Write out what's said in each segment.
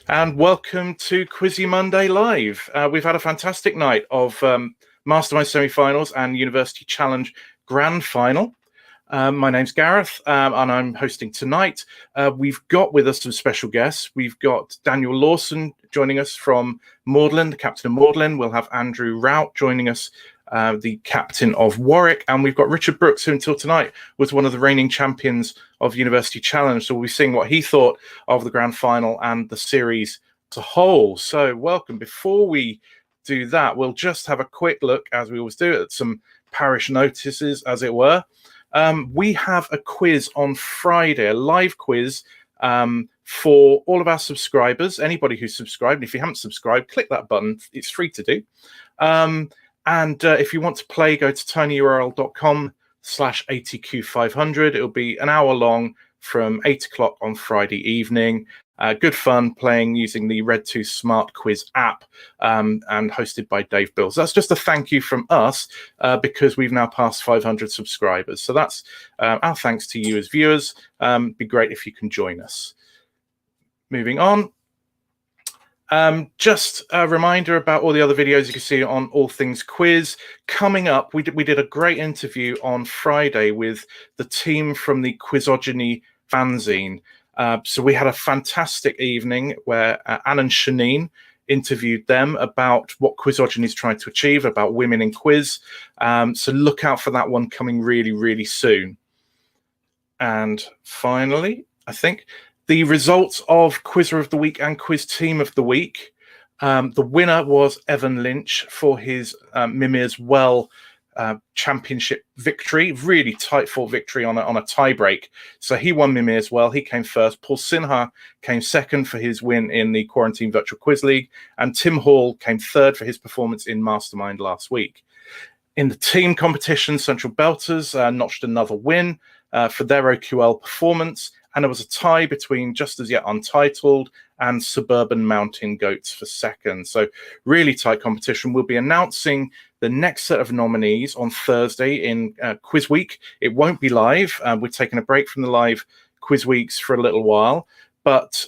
And welcome to Quizzy Monday Live. We've had a fantastic night of Mastermind semi-finals and University Challenge Grand Final. My name's Gareth, and I'm hosting tonight. We've got with us some special guests. We've got Daniel Lawson joining us from Magdalen, the captain of Magdalen. We'll have Andrew Rout joining us, the captain of Warwick. And we've got Richard Brooks, who until tonight was one of the reigning champions of University Challenge. So we'll be seeing what he thought of the grand final and the series as a whole. So welcome. Before we do that, we'll just have a quick look, as we always do, at some parish notices, as it were. We have a quiz on Friday, a live quiz for all of our subscribers, anybody who's subscribed. If you haven't subscribed, click that button. It's free to do. And if you want to play, go to tinyurl.com/ATQ500. It'll be an hour long from 8 o'clock on Friday evening. Good fun playing using the Red2 Smart Quiz app and hosted by Dave Bills. That's just a thank you from us because we've now passed 500 subscribers. So that's our thanks to you as viewers. Be great if you can join us. Moving on. Just a reminder about all the other videos you can see on All Things Quiz. Coming up, we did a great interview on Friday with the team from the Quizogeny fanzine. So we had a fantastic evening where Anne and Shanine interviewed them about what Quizogeny is trying to achieve, about women in quiz. So look out for that one coming really, really soon. And finally, I think the results of Quizzer of the Week and Quiz Team of the Week. The winner was Evan Lynch for his Mimir's Well championship victory, really tight fought victory on a tie break. So he won Mimir's Well. He came first. Paul Sinha came second for his win in the Quarantine Virtual Quiz League, and Tim Hall came third for his performance in Mastermind last week. In the team competition, Central Belters notched another win for their OQL performance, and there was a tie between Just As Yet Untitled and Suburban Mountain Goats for second. So really tight competition. We'll be announcing the next set of nominees on Thursday in Quiz Week. It won't be live. We're taking a break from the live Quiz Weeks for a little while. But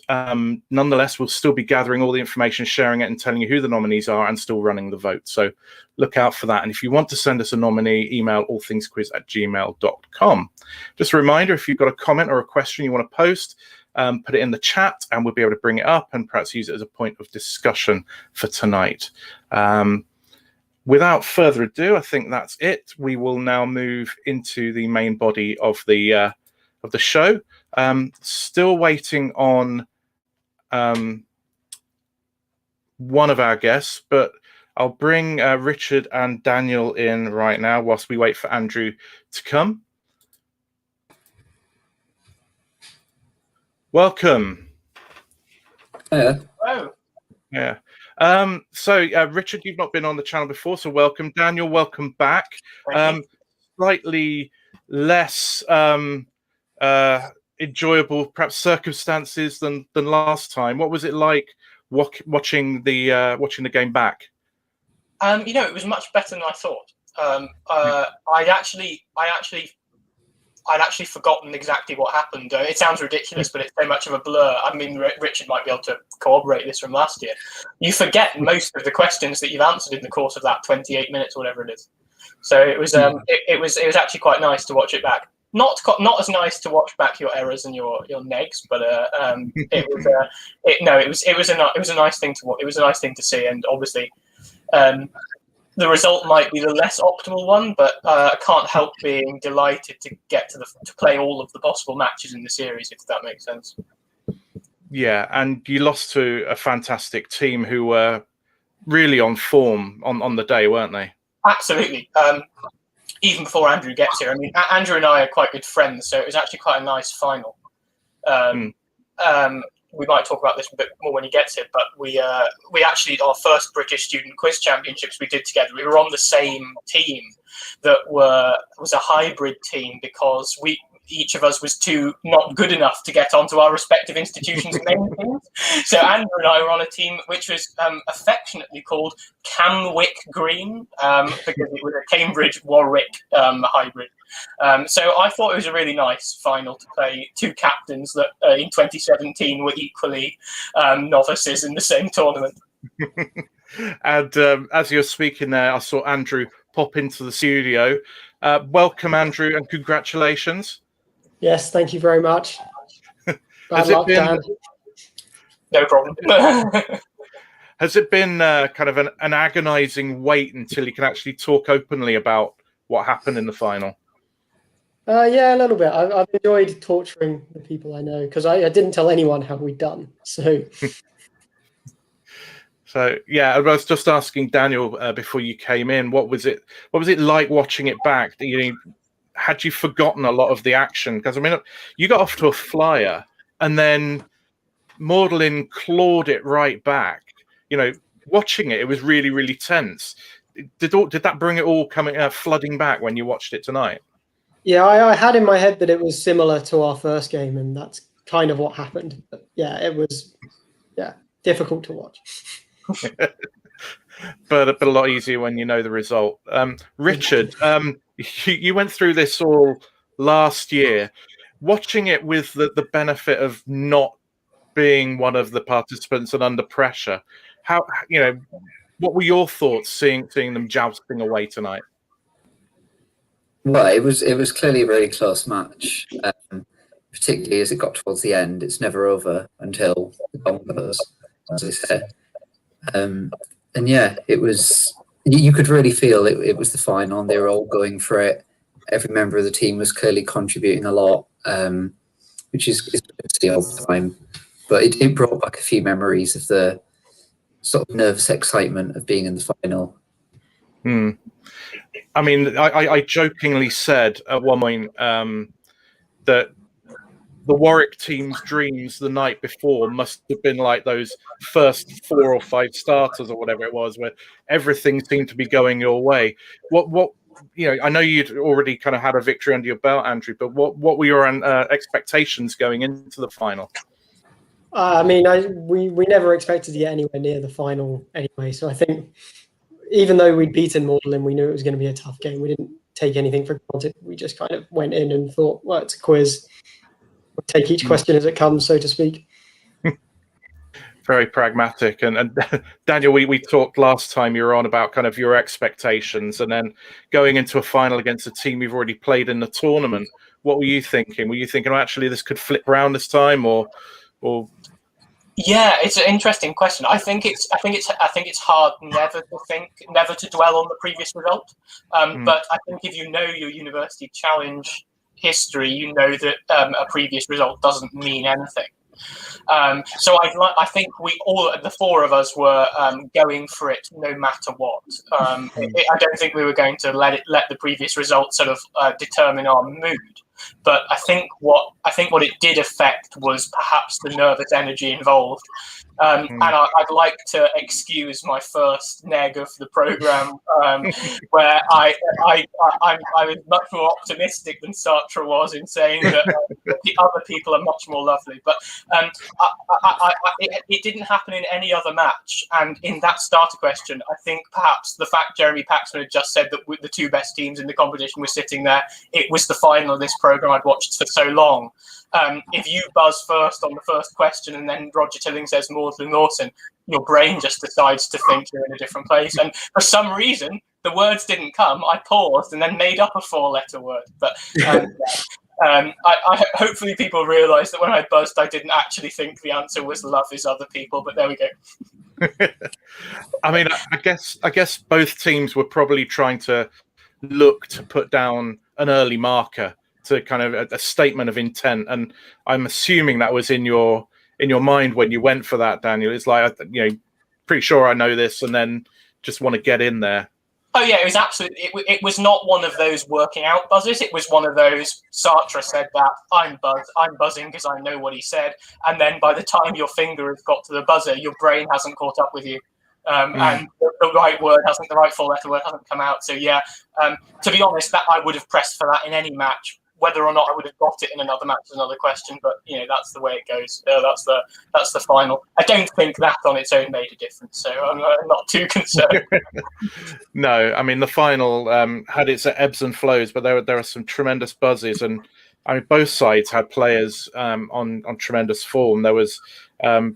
nonetheless, we'll still be gathering all the information, sharing it, and telling you who the nominees are, and still running the vote. So look out for that. And if you want to send us a nominee, email allthingsquiz@gmail.com. Just a reminder, if you've got a comment or a question you want to post, put it in the chat, and we'll be able to bring it up and perhaps use it as a point of discussion for tonight. Without further ado, I think that's it. We will now move into the main body of the show. Still waiting on one of our guests, but I'll bring Richard and Daniel in right now whilst we wait for Andrew to come. Welcome. Hello. Yeah. So Richard, you've not been on the channel before, so welcome. Daniel, welcome back. Slightly less enjoyable, perhaps, circumstances than last time. What was it like watching the game back? It was much better than I thought. I'd actually forgotten exactly what happened. It sounds ridiculous, but it's so much of a blur. I mean, Richard might be able to corroborate this from last year. You forget most of the questions that you've answered in the course of that 28 minutes, or whatever it is. So it was it was actually quite nice to watch it back. Not as nice to watch back your errors and your negs, but it was a nice thing to see, and obviously the result might be the less optimal one, but I can't help being delighted to get to play all of the possible matches in the series, if that makes sense. Yeah, and you lost to a fantastic team who were really on form on the day, weren't they? Absolutely. Even before Andrew gets here, I mean, Andrew and I are quite good friends, so it was actually quite a nice final. We might talk about this a bit more when he gets here, but we actually, our first British Student Quiz Championships we did together, we were on the same team that was a hybrid team, because each of us was too not good enough to get onto our respective institutions' main teams. So Andrew and I were on a team which was affectionately called Camwick Green, because it was a Cambridge Warwick hybrid. So I thought it was a really nice final to play two captains that in 2017 were equally novices in the same tournament. And as you're speaking there, I saw Andrew pop into the studio. Welcome, Andrew, and congratulations. Yes, thank you very much. Bad Has it luck, been- Dan. No problem. Has it been kind of an agonizing wait until you can actually talk openly about what happened in the final? Yeah, a little bit. I've enjoyed torturing the people I know because I didn't tell anyone how we'd done. So, yeah, I was just asking Daniel before you came in. What was it like watching it back? Had you forgotten a lot of the action? Because I mean, you got off to a flyer, and then Magdalene clawed it right back. Watching it was really, really tense. Did that bring it all coming flooding back when you watched it tonight? yeah, I had in my head that it was similar to our first game, and that's kind of what happened. But yeah, it was difficult to watch. but a lot easier when you know the result. Richard, you went through this all last year. Watching it with the benefit of not being one of the participants and under pressure, what were your thoughts seeing them jousting away tonight? Well, it was clearly a really close match, particularly as it got towards the end. It's never over until the gong goes, as they say. And yeah, it was. You could really feel it was the final. They were all going for it. Every member of the team was clearly contributing a lot, which is good to see all the time. But it brought back a few memories of the sort of nervous excitement of being in the final. I mean, I jokingly said at one point that the Warwick team's dreams the night before must have been like those first 4 or 5 starters or whatever it was, where everything seemed to be going your way. What I know you'd already kind of had a victory under your belt, Andrew, but what were your expectations going into the final? I mean, we never expected to get anywhere near the final anyway. So I think even though we'd beaten Magdalene, we knew it was going to be a tough game. We didn't take anything for granted. We just kind of went in and thought, well, it's a quiz. We'll take each question as it comes, so to speak. Very pragmatic. And Daniel, we talked last time you were on about kind of your expectations, and then going into a final against a team you've already played in the tournament. What were you thinking? Were you thinking, actually, this could flip around this time, or? Yeah, it's an interesting question. I think it's hard never to dwell on the previous result. But I think if you know your university challenge history, you know that a previous result doesn't mean anything. So I think the 4 of us were going for it no matter what. I don't think we were going to let the previous result sort of determine our mood. But I think what it did affect was perhaps the nervous energy involved. And I'd like to excuse my first neg of the program, where I was much more optimistic than Sartre was in saying that the other people are much more lovely. But it didn't happen in any other match. And in that starter question, I think perhaps the fact Jeremy Paxman had just said that the 2 best teams in the competition were sitting there, it was the final of this program I'd watched for so long. If you buzz first on the first question and then Roger Tilling says Magdalene Lawson, your brain just decides to think you're in a different place. And for some reason, the words didn't come. I paused and then made up a 4-letter word. But hopefully people realise that when I buzzed, I didn't actually think the answer was love is other people. But there we go. I mean, I guess both teams were probably trying to look to put down an early marker, to kind of a statement of intent, and I'm assuming that was in your mind when you went for that, Daniel. It's like, pretty sure I know this, and then just want to get in there. Oh yeah, it was absolutely. It was not one of those working out buzzers. It was one of those. Sartre said that I'm buzzing because I know what he said, and then by the time your finger has got to the buzzer, your brain hasn't caught up with you. And the right word the right 4-letter word hasn't come out. So yeah, to be honest, that I would have pressed for that in any match, Whether or not I would have got it in another match is another question, but that's the way it goes. That's the final. I don't think that on its own made a difference, so I'm not too concerned. No, I mean the final had its ebbs and flows, but there are some tremendous buzzes, and I mean both sides had players on tremendous form. There was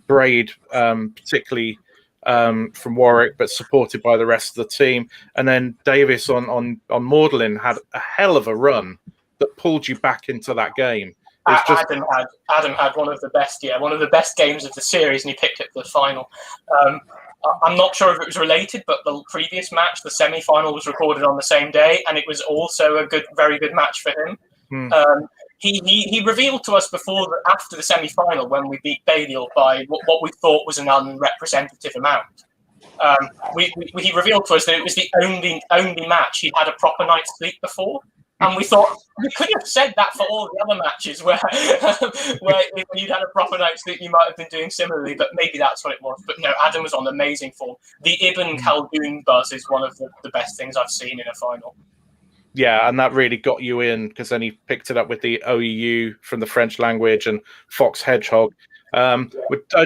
Braid, particularly from Warwick, but supported by the rest of the team, and then Davis on Magdalen had a hell of a run that pulled you back into that game. Adam had one of the best games of the series, and he picked it for the final. I'm not sure if it was related, but the previous match, the semi-final, was recorded on the same day, and it was also a very good match for him. He revealed to us after the semi-final, when we beat Balliol by what we thought was an unrepresentative amount. He revealed to us that it was the only match he'd had a proper night's sleep before. And we thought, you could have said that for all the other matches where if you'd had a proper night's sleep, you might have been doing similarly, but maybe that's what it was. But no, Adam was on amazing form. The Ibn Khaldun buzz is one of the best things I've seen in a final. Yeah, and that really got you in, because then he picked it up with the OEU from the French language and Fox Hedgehog. I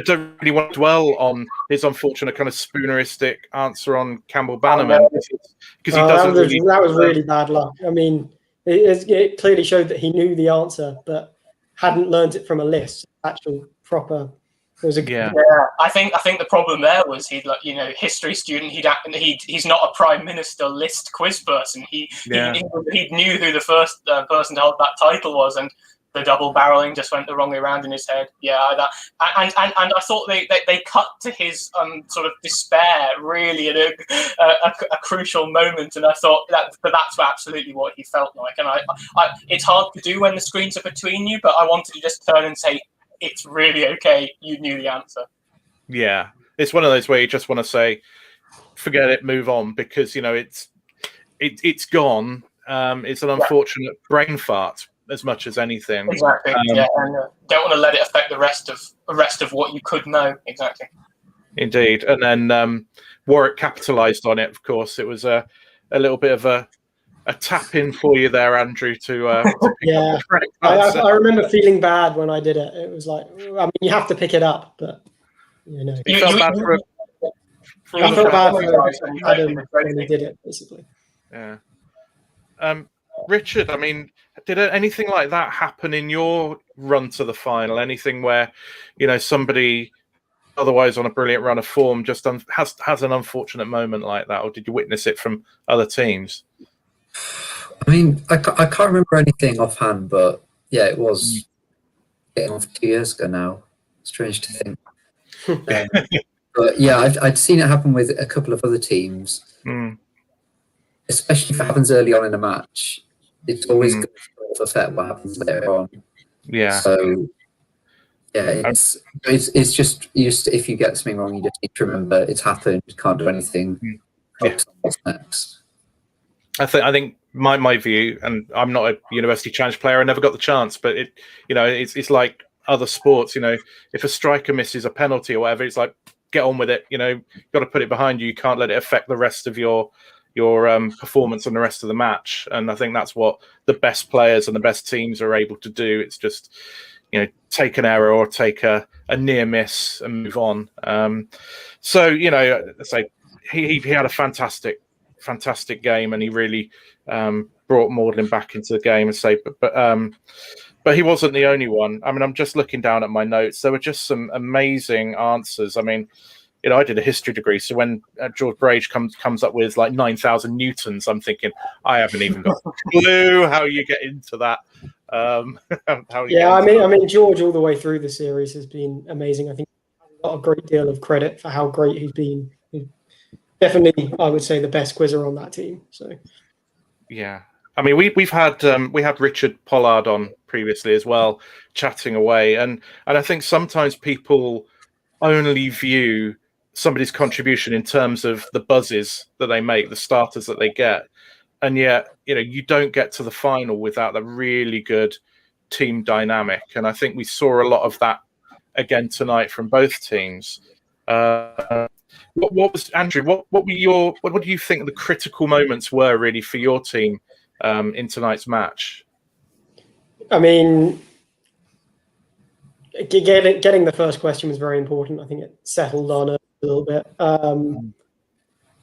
don't really want to dwell on his unfortunate kind of spooneristic answer on Campbell Bannerman, because he doesn't that was really bad luck. I mean, it clearly showed that he knew the answer, but hadn't learned it from a list. Actual proper. Yeah. I think the problem there was history student. He's not a prime minister list quiz person. He knew who the first person to hold that title was, and the double barreling just went the wrong way around in his head. And I thought they cut to his sort of despair really at a crucial moment, and I thought that's absolutely what he felt like. And I it's hard to do when the screens are between you, but I wanted to just turn and say, it's really okay, you knew the answer. Yeah, it's one of those where you just want to say, forget it, move on, because it's gone. It's an unfortunate brain fart as much as anything. Exactly. And don't want to let it affect the rest of what you could know. Exactly. Indeed. And then Warwick capitalised on it. Of course, it was a little bit of a tap in for you there, Andrew, to pick up the correct answer. I remember feeling bad when I did it. It was like, I mean, you have to pick it up, but You felt bad for Adam when he did it, basically. Yeah. Richard, I mean, did anything like that happen in your run to the final? Anything where, somebody otherwise on a brilliant run of form just has an unfortunate moment like that, or did you witness it from other teams? I mean, I can't remember anything offhand, but yeah, it was getting on for 2 years ago now. Strange to think. But yeah, I'd seen it happen with a couple of other teams, especially if it happens early on in a match. It's always good to affect what happens later on. Yeah. So yeah, it's just if you get something wrong, you just need to remember it's happened. Can't do anything. Focus on what's next. I think my view, and I'm not a University Challenge player, I never got the chance, but it's like other sports. If a striker misses a penalty or whatever, it's like, get on with it. You've got to put it behind you. You can't let it affect the rest of your performance and the rest of the match. And I think that's what the best players and the best teams are able to do. It's just take an error or take a near miss and move on. So say he had a fantastic game, and he really brought Magdalen back into the game. But he wasn't the only one. I mean, I'm just looking down at my notes. There were just some amazing answers. I mean, I did a history degree, so when George Brage comes up with like 9,000 newtons, I'm thinking, I haven't even got a clue how you get into that. I mean, George all the way through the series has been amazing. I think he's got a great deal of credit for how great he's been. Definitely, I would say the best quizzer on that team. So, yeah, I mean, we had Richard Pollard on previously as well, chatting away, and I think sometimes people only view somebody's contribution in terms of the buzzes that they make, the starters that they get, and yet you don't get to the final without a really good team dynamic, and I think we saw a lot of that again tonight from both teams. What was, Andrew? What do you think the critical moments were really for your team in tonight's match? I mean, getting the first question was very important. I think it settled on a little bit.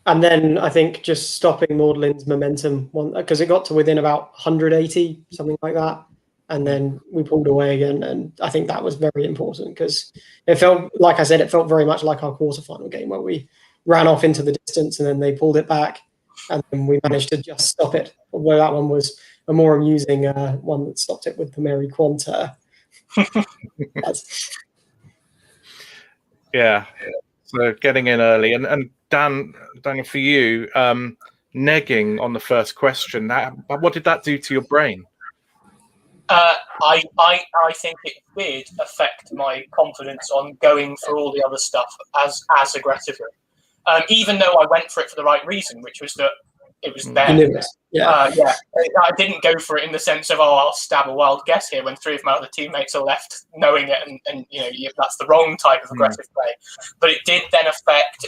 And then I think just stopping Magdalen's momentum, because it got to within about 180, something like that. And then we pulled away again. And I think that was very important because it felt, like I said, it felt very much like our quarterfinal game where we ran off into the distance and then they pulled it back. And then we managed to just stop it. Although that one was a more amusing one that stopped it with the Mary Quanta. Yeah. So getting in early. And Daniel, for you, negging on the first question, what did that do to your brain? I think it did affect my confidence on going for all the other stuff as aggressively. Even though I went for it for the right reason, which was that it was there. Yeah. I didn't go for it in the sense of, I'll stab a wild guess here when 3 of my other teammates are left knowing it, and that's the wrong type of aggressive play. But it did then affect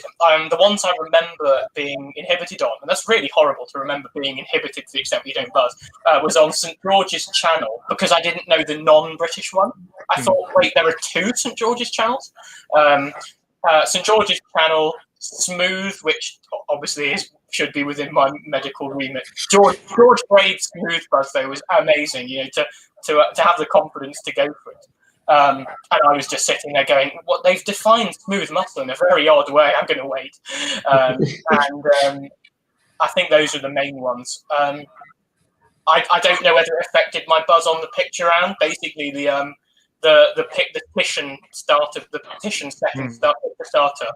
the ones I remember being inhibited on, and that's really horrible to remember being inhibited to the extent we don't buzz, was on St George's Channel, because I didn't know the non-British one. I thought, wait, there are 2 St George's Channels? St George's Channel, Smooth, which obviously should be within my medical remit. George Braid's Smooth buzz though was amazing. To have the confidence to go for it. And I was just sitting there going, "What, they've defined smooth muscle in a very odd way. I'm going to wait." And I think those are the main ones. I don't know whether it affected my buzz on the picture round. Basically, the petition starter, the petition second starter,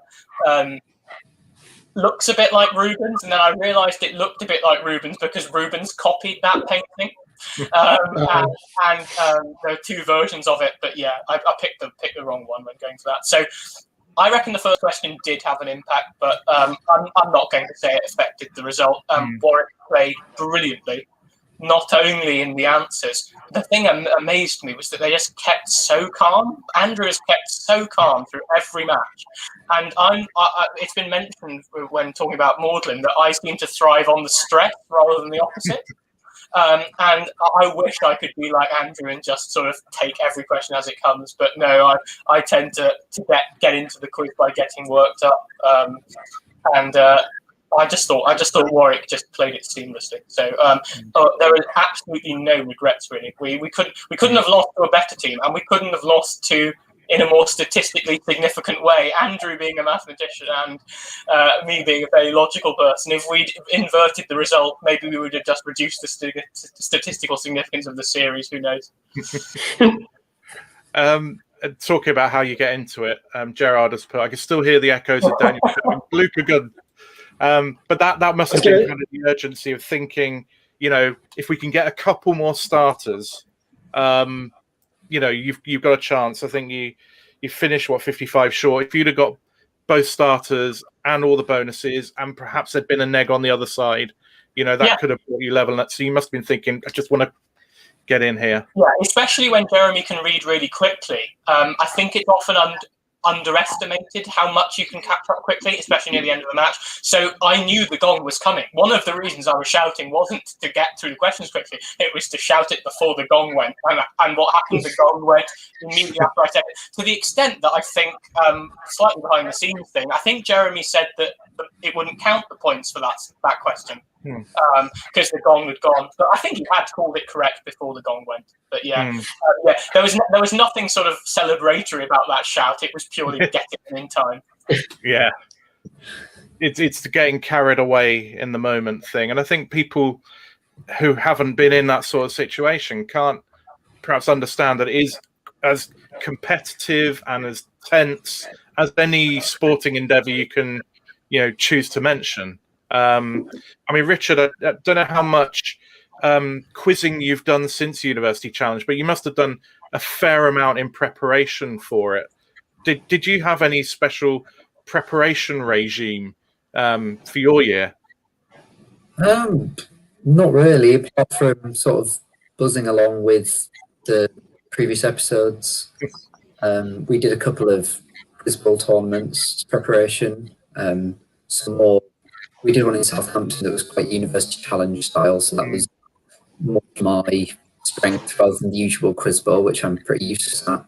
looks a bit like Rubens, and then I realised it looked a bit like Rubens because Rubens copied that painting. And there are 2 versions of it, but yeah, I picked the wrong one when going for that. So I reckon the first question did have an impact, but I'm not going to say it affected the result. Warwick played brilliantly. Not only in the answers, the thing that amazed me was that they just kept so calm. Andrew has kept so calm through every match. And it's been mentioned when talking about Magdalen that I seem to thrive on the stress rather than the opposite. And I wish I could be like Andrew and just sort of take every question as it comes. But no, I tend to get into the quiz by getting worked up. I just thought Warwick just played it seamlessly. So there are absolutely no regrets really. We couldn't have lost to a better team, and we couldn't have lost to in a more statistically significant way. Andrew being a mathematician and me being a very logical person. If we'd inverted the result, maybe we would have just reduced the statistical significance of the series. Who knows? Talking about how you get into it, Gerard has put, I can still hear the echoes of Daniel Luca Gunn. But that must have been kind of the urgency of thinking, if we can get a couple more starters, you've got a chance. I think you finished 55 short. If you'd have got both starters and all the bonuses, and perhaps there'd been a neg on the other side, that could have brought you level. So you must have been thinking, I just want to get in here. Yeah, especially when Jeremy can read really quickly. I think it's often underestimated how much you can catch up quickly, especially near the end of the match. So I knew the gong was coming. One of the reasons I was shouting wasn't to get through the questions quickly, it was to shout it before the gong went. And what happened, the gong went immediately after I said it, to the extent that I think, slightly behind the scenes thing, I think Jeremy said that it wouldn't count the points for that question. Because the gong had gone, but I think he had called it correct before the gong went. But there was nothing sort of celebratory about that shout. It was purely getting in time. Yeah, it's the getting carried away in the moment thing, and I think people who haven't been in that sort of situation can't perhaps understand that it is as competitive and as tense as any sporting endeavour you can, choose to mention. I mean, Richard, I don't know how much quizzing you've done since University Challenge, but you must have done a fair amount in preparation for it. Did you have any special preparation regime for your year? Not really, apart from sort of buzzing along with the previous episodes. We did a couple of quiz bowl tournaments preparation, some more. We did one in Southampton that was quite University Challenge style, so that was more my strength rather than the usual quiz ball, which I'm pretty used to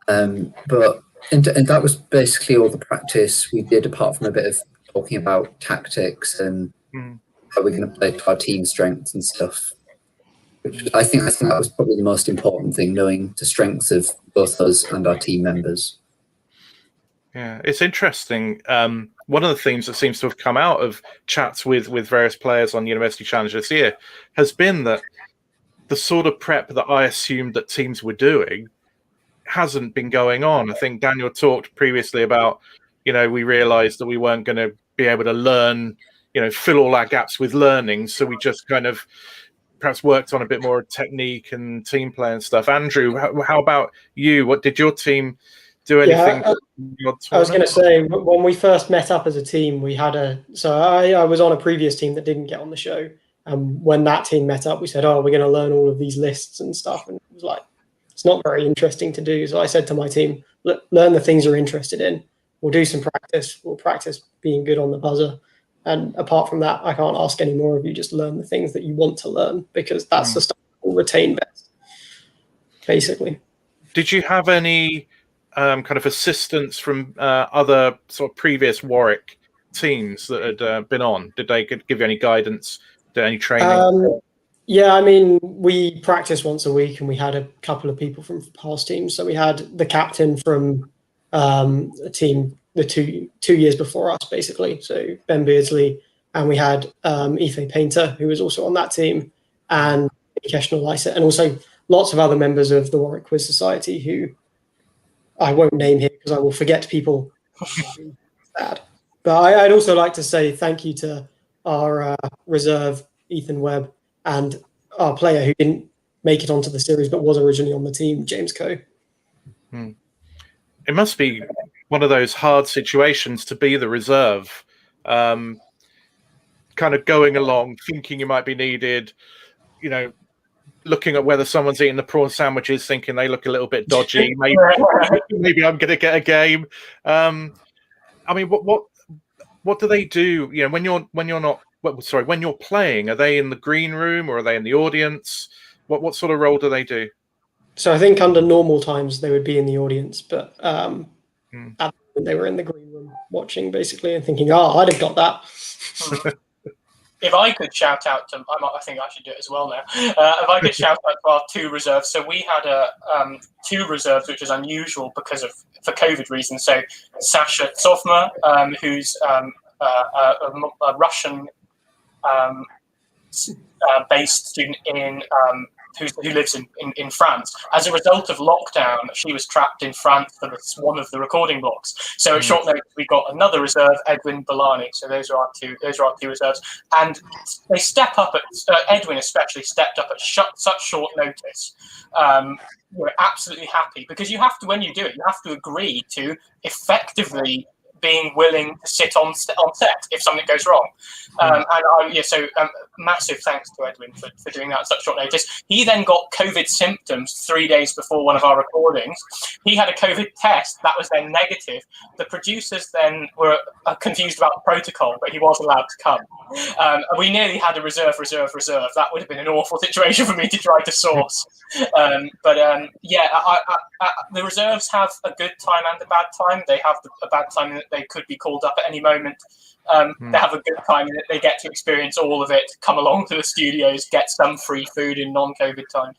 that. But and that was basically all the practice we did, apart from a bit of talking about tactics and how we're going to play to our team strengths and stuff. Which I think that was probably the most important thing, knowing the strengths of both us and our team members. Yeah, it's interesting. One of the themes that seems to have come out of chats with various players on University Challenge this year has been that the sort of prep that I assumed that teams were doing hasn't been going on. I think Daniel talked previously about, we realized that we weren't going to be able to learn, fill all our gaps with learning. So we just kind of perhaps worked on a bit more technique and team play and stuff. Andrew, how about you? What did your team do anything? I was going to say, when we first met up as a team, we had I was on a previous team that didn't get on the show. And when that team met up, we said, we're going to learn all of these lists and stuff. And it was like, it's not very interesting to do. So I said to my team, learn the things you're interested in. We'll do some practice. We'll practice being good on the buzzer. And apart from that, I can't ask any more of you. Just learn the things that you want to learn, because that's the stuff we'll retain best, basically. Did you have any kind of assistance from other sort of previous Warwick teams that had been on? Did they give you any guidance? Did any training? Yeah, I mean, we practiced once a week, and we had a couple of people from past teams. So we had the captain from a team the two years before us, basically. So Ben Beardsley, and we had Ife Painter, who was also on that team, and Keshnal Lysa, and also lots of other members of the Warwick Quiz Society who I won't name here because I will forget people. Bad. But I'd also like to say thank you to our reserve, Ethan Webb, and our player who didn't make it onto the series but was originally on the team, James Coe. It must be one of those hard situations to be the reserve, kind of going along, thinking you might be needed, looking at whether someone's eating the prawn sandwiches, thinking they look a little bit dodgy. Maybe I'm going to get a game. I mean, what do they do? When you're playing, are they in the green room or are they in the audience? What sort of role do they do? So I think under normal times they would be in the audience, but they were in the green room watching, basically, and thinking, I'd have got that. If I could shout out to, I think I should do it as well now. If I could shout out to our two reserves. So we had two reserves, which is unusual for COVID reasons. So Sasha Tsovma, who's a Russian based student who lives in France. As a result of lockdown, she was trapped in France for one of the recording blocks. So at short notice, we got another reserve, Edwin Balani. So those are our two reserves, and they step up. Edwin especially stepped up at such short notice. We're absolutely happy, because you have to, when you do it, you have to agree to effectively being willing to sit on set if something goes wrong. So massive thanks to Edwin for doing that at such short notice. He then got COVID symptoms 3 days before one of our recordings. He had a COVID test that was then negative. The producers then were confused about the protocol, but he was allowed to come. We nearly had a reserve. That would have been an awful situation for me to try to source. The reserves have a good time and a bad time. They have a bad time in that they could be called up at any moment. They have a good time in that they get to experience all of it, come along to the studios, get some free food in non-COVID times,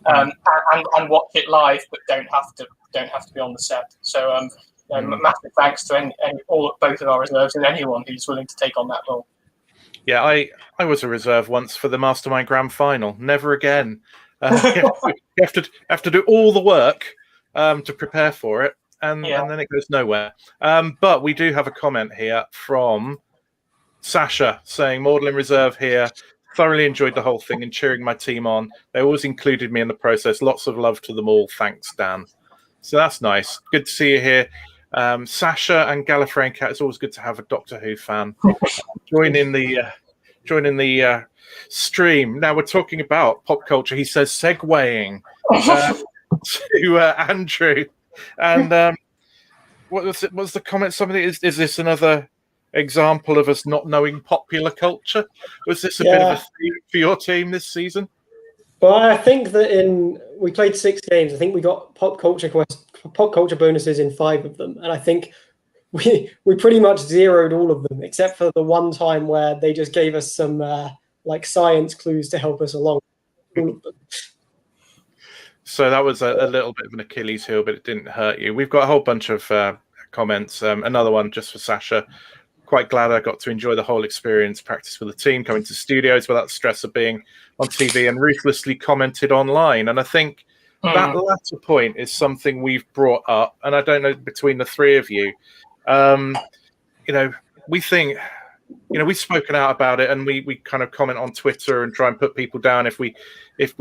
and watch it live, but don't have to be on the set. So massive thanks to both of our reserves and anyone who's willing to take on that role. Yeah, I was a reserve once for the Mastermind Grand Final. Never again. You have to do all the work to prepare for it, and then it goes nowhere. But we do have a comment here from Sasha saying, Magdalen Reserve here. Thoroughly enjoyed the whole thing and cheering my team on. They always included me in the process. Lots of love to them all. Thanks, Dan. So that's nice. Good to see you here. Sasha and Gallifrey and Cat, it's always good to have a Doctor Who fan joining the stream. Now we're talking about pop culture. He says segueing to Andrew. And what was the comment? Somebody is this another example of us not knowing popular culture? Was this a bit of a theme for your team this season? But I think that we played 6 games. I think we got pop culture bonuses in 5 of them, and I think we pretty much zeroed all of them except for the one time where they just gave us some like science clues to help us along. All of them. So that was a little bit of an Achilles heel, but it didn't hurt you. We've got a whole bunch of comments. Another one just for Sasha. Quite glad I got to enjoy the whole experience, practice with the team, coming to studios without the stress of being on TV, and ruthlessly commented online. And I think that latter point is something we've brought up, and I don't know, between the 3 of you, we think, we've spoken out about it, and we kind of comment on Twitter and try and put people down if we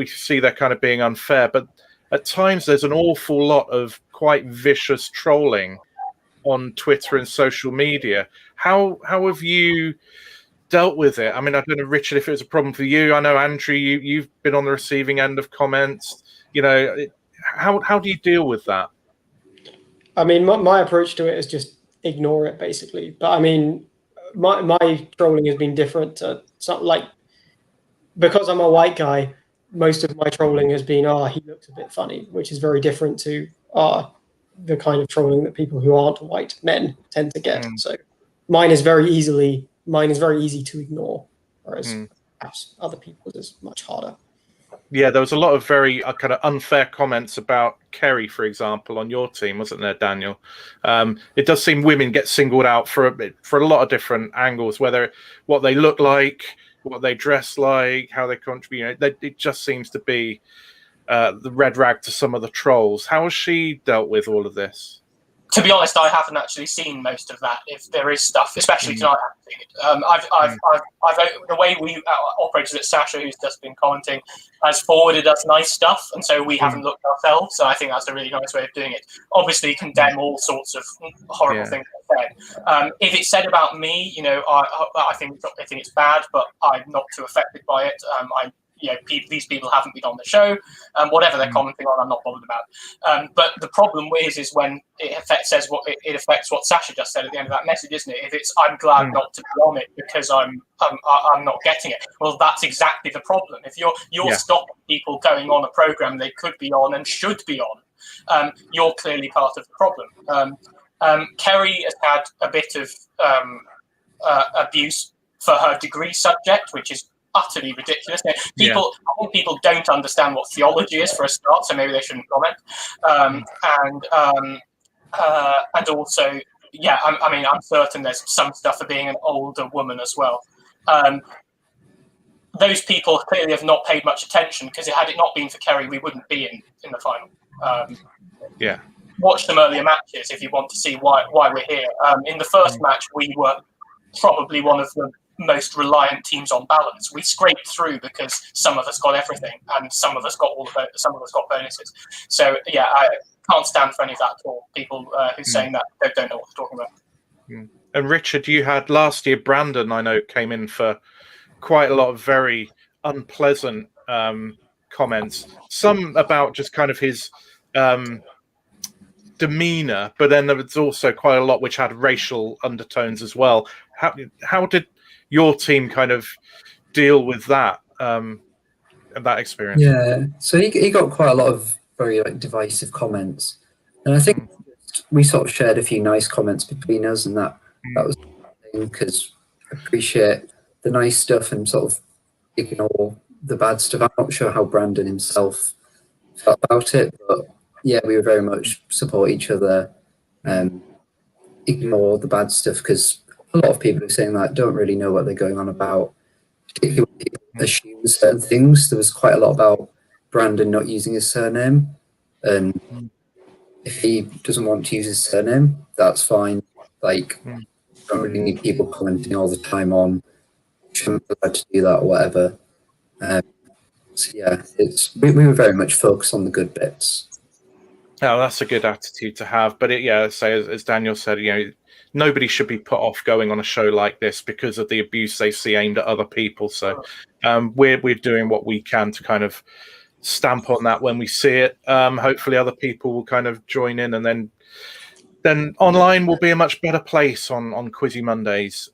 see they're kind of being unfair. But at times there's an awful lot of quite vicious trolling on Twitter and social media. How have you dealt with it? I mean, I don't know, Richard, if it was a problem for you. I know, Andrew, you've been on the receiving end of comments. How do you deal with that? I mean, my approach to it is just ignore it, basically. But I mean, my trolling has been different to because I'm a white guy, most of my trolling has been, he looks a bit funny, which is very different to the kind of trolling that people who aren't white men tend to get. So mine is very easy to ignore, whereas perhaps other people's is much harder. Yeah, there was a lot of very kind of unfair comments about Kerry, for example, on your team, wasn't there, Daniel? It does seem women get singled out for a lot of different angles, whether what they look like, what they dress like, how they contribute. It just seems to be the red rag to some of the trolls. How has she dealt with all of this? To be honest, I haven't actually seen most of that. If there is stuff, especially tonight, I've the way we operated at Sasha, who's just been commenting, has forwarded us nice stuff, and so we haven't looked ourselves. So I think that's a really nice way of doing it. Obviously, condemn all sorts of horrible things said. If it's said about me, I think it's bad, but I'm not too affected by it. These people haven't been on the show, and whatever they're commenting on, I'm not bothered about. But the problem is when it affects what Sasha just said at the end of that message, isn't it? If it's I'm glad not to be on it because I'm not getting it. Well, that's exactly the problem. If you're stopping people going on a program they could be on and should be on, you're clearly part of the problem. Kerry has had a bit of abuse for her degree subject, which is utterly ridiculous. I think people don't understand what theology is, for a start, so maybe they shouldn't comment. And also, I'm certain there's some stuff for being an older woman as well. Those people clearly have not paid much attention, because had it not been for Kerry, we wouldn't be in the final. Watch some earlier matches if you want to see why we're here. In the first match, we were probably one of the most reliant teams on balance. We scraped through because some of us got everything, and some of us got some of us got bonuses. So I can't stand for any of that at all. People who's saying that they don't know what they're talking about. And Richard, you had last year, Brandon, I know, came in for quite a lot of very unpleasant comments. Some about just kind of his demeanor, but then there was also quite a lot which had racial undertones as well. How did your team kind of deal with that that experience? Yeah, so he got quite a lot of very divisive comments, and I think we sort of shared a few nice comments between us, and that was because I appreciate the nice stuff and sort of ignore the bad stuff. I'm not sure how Brandon himself felt about it, but yeah, we would very much support each other and ignore the bad stuff, because a lot of people are saying that don't really know what they're going on about, particularly when people assume certain things. There was quite a lot about Brandon not using his surname, and if he doesn't want to use his surname, that's fine. Like, don't really need people commenting all the time on shouldn't be allowed to do that or whatever. So yeah, we were very much focused on the good bits. Oh, that's a good attitude to have. But as Daniel said, nobody should be put off going on a show like this because of the abuse they see aimed at other people. So we're doing what we can to kind of stamp on that when we see it. Hopefully other people will kind of join in, and then online will be a much better place on Quizzy Mondays.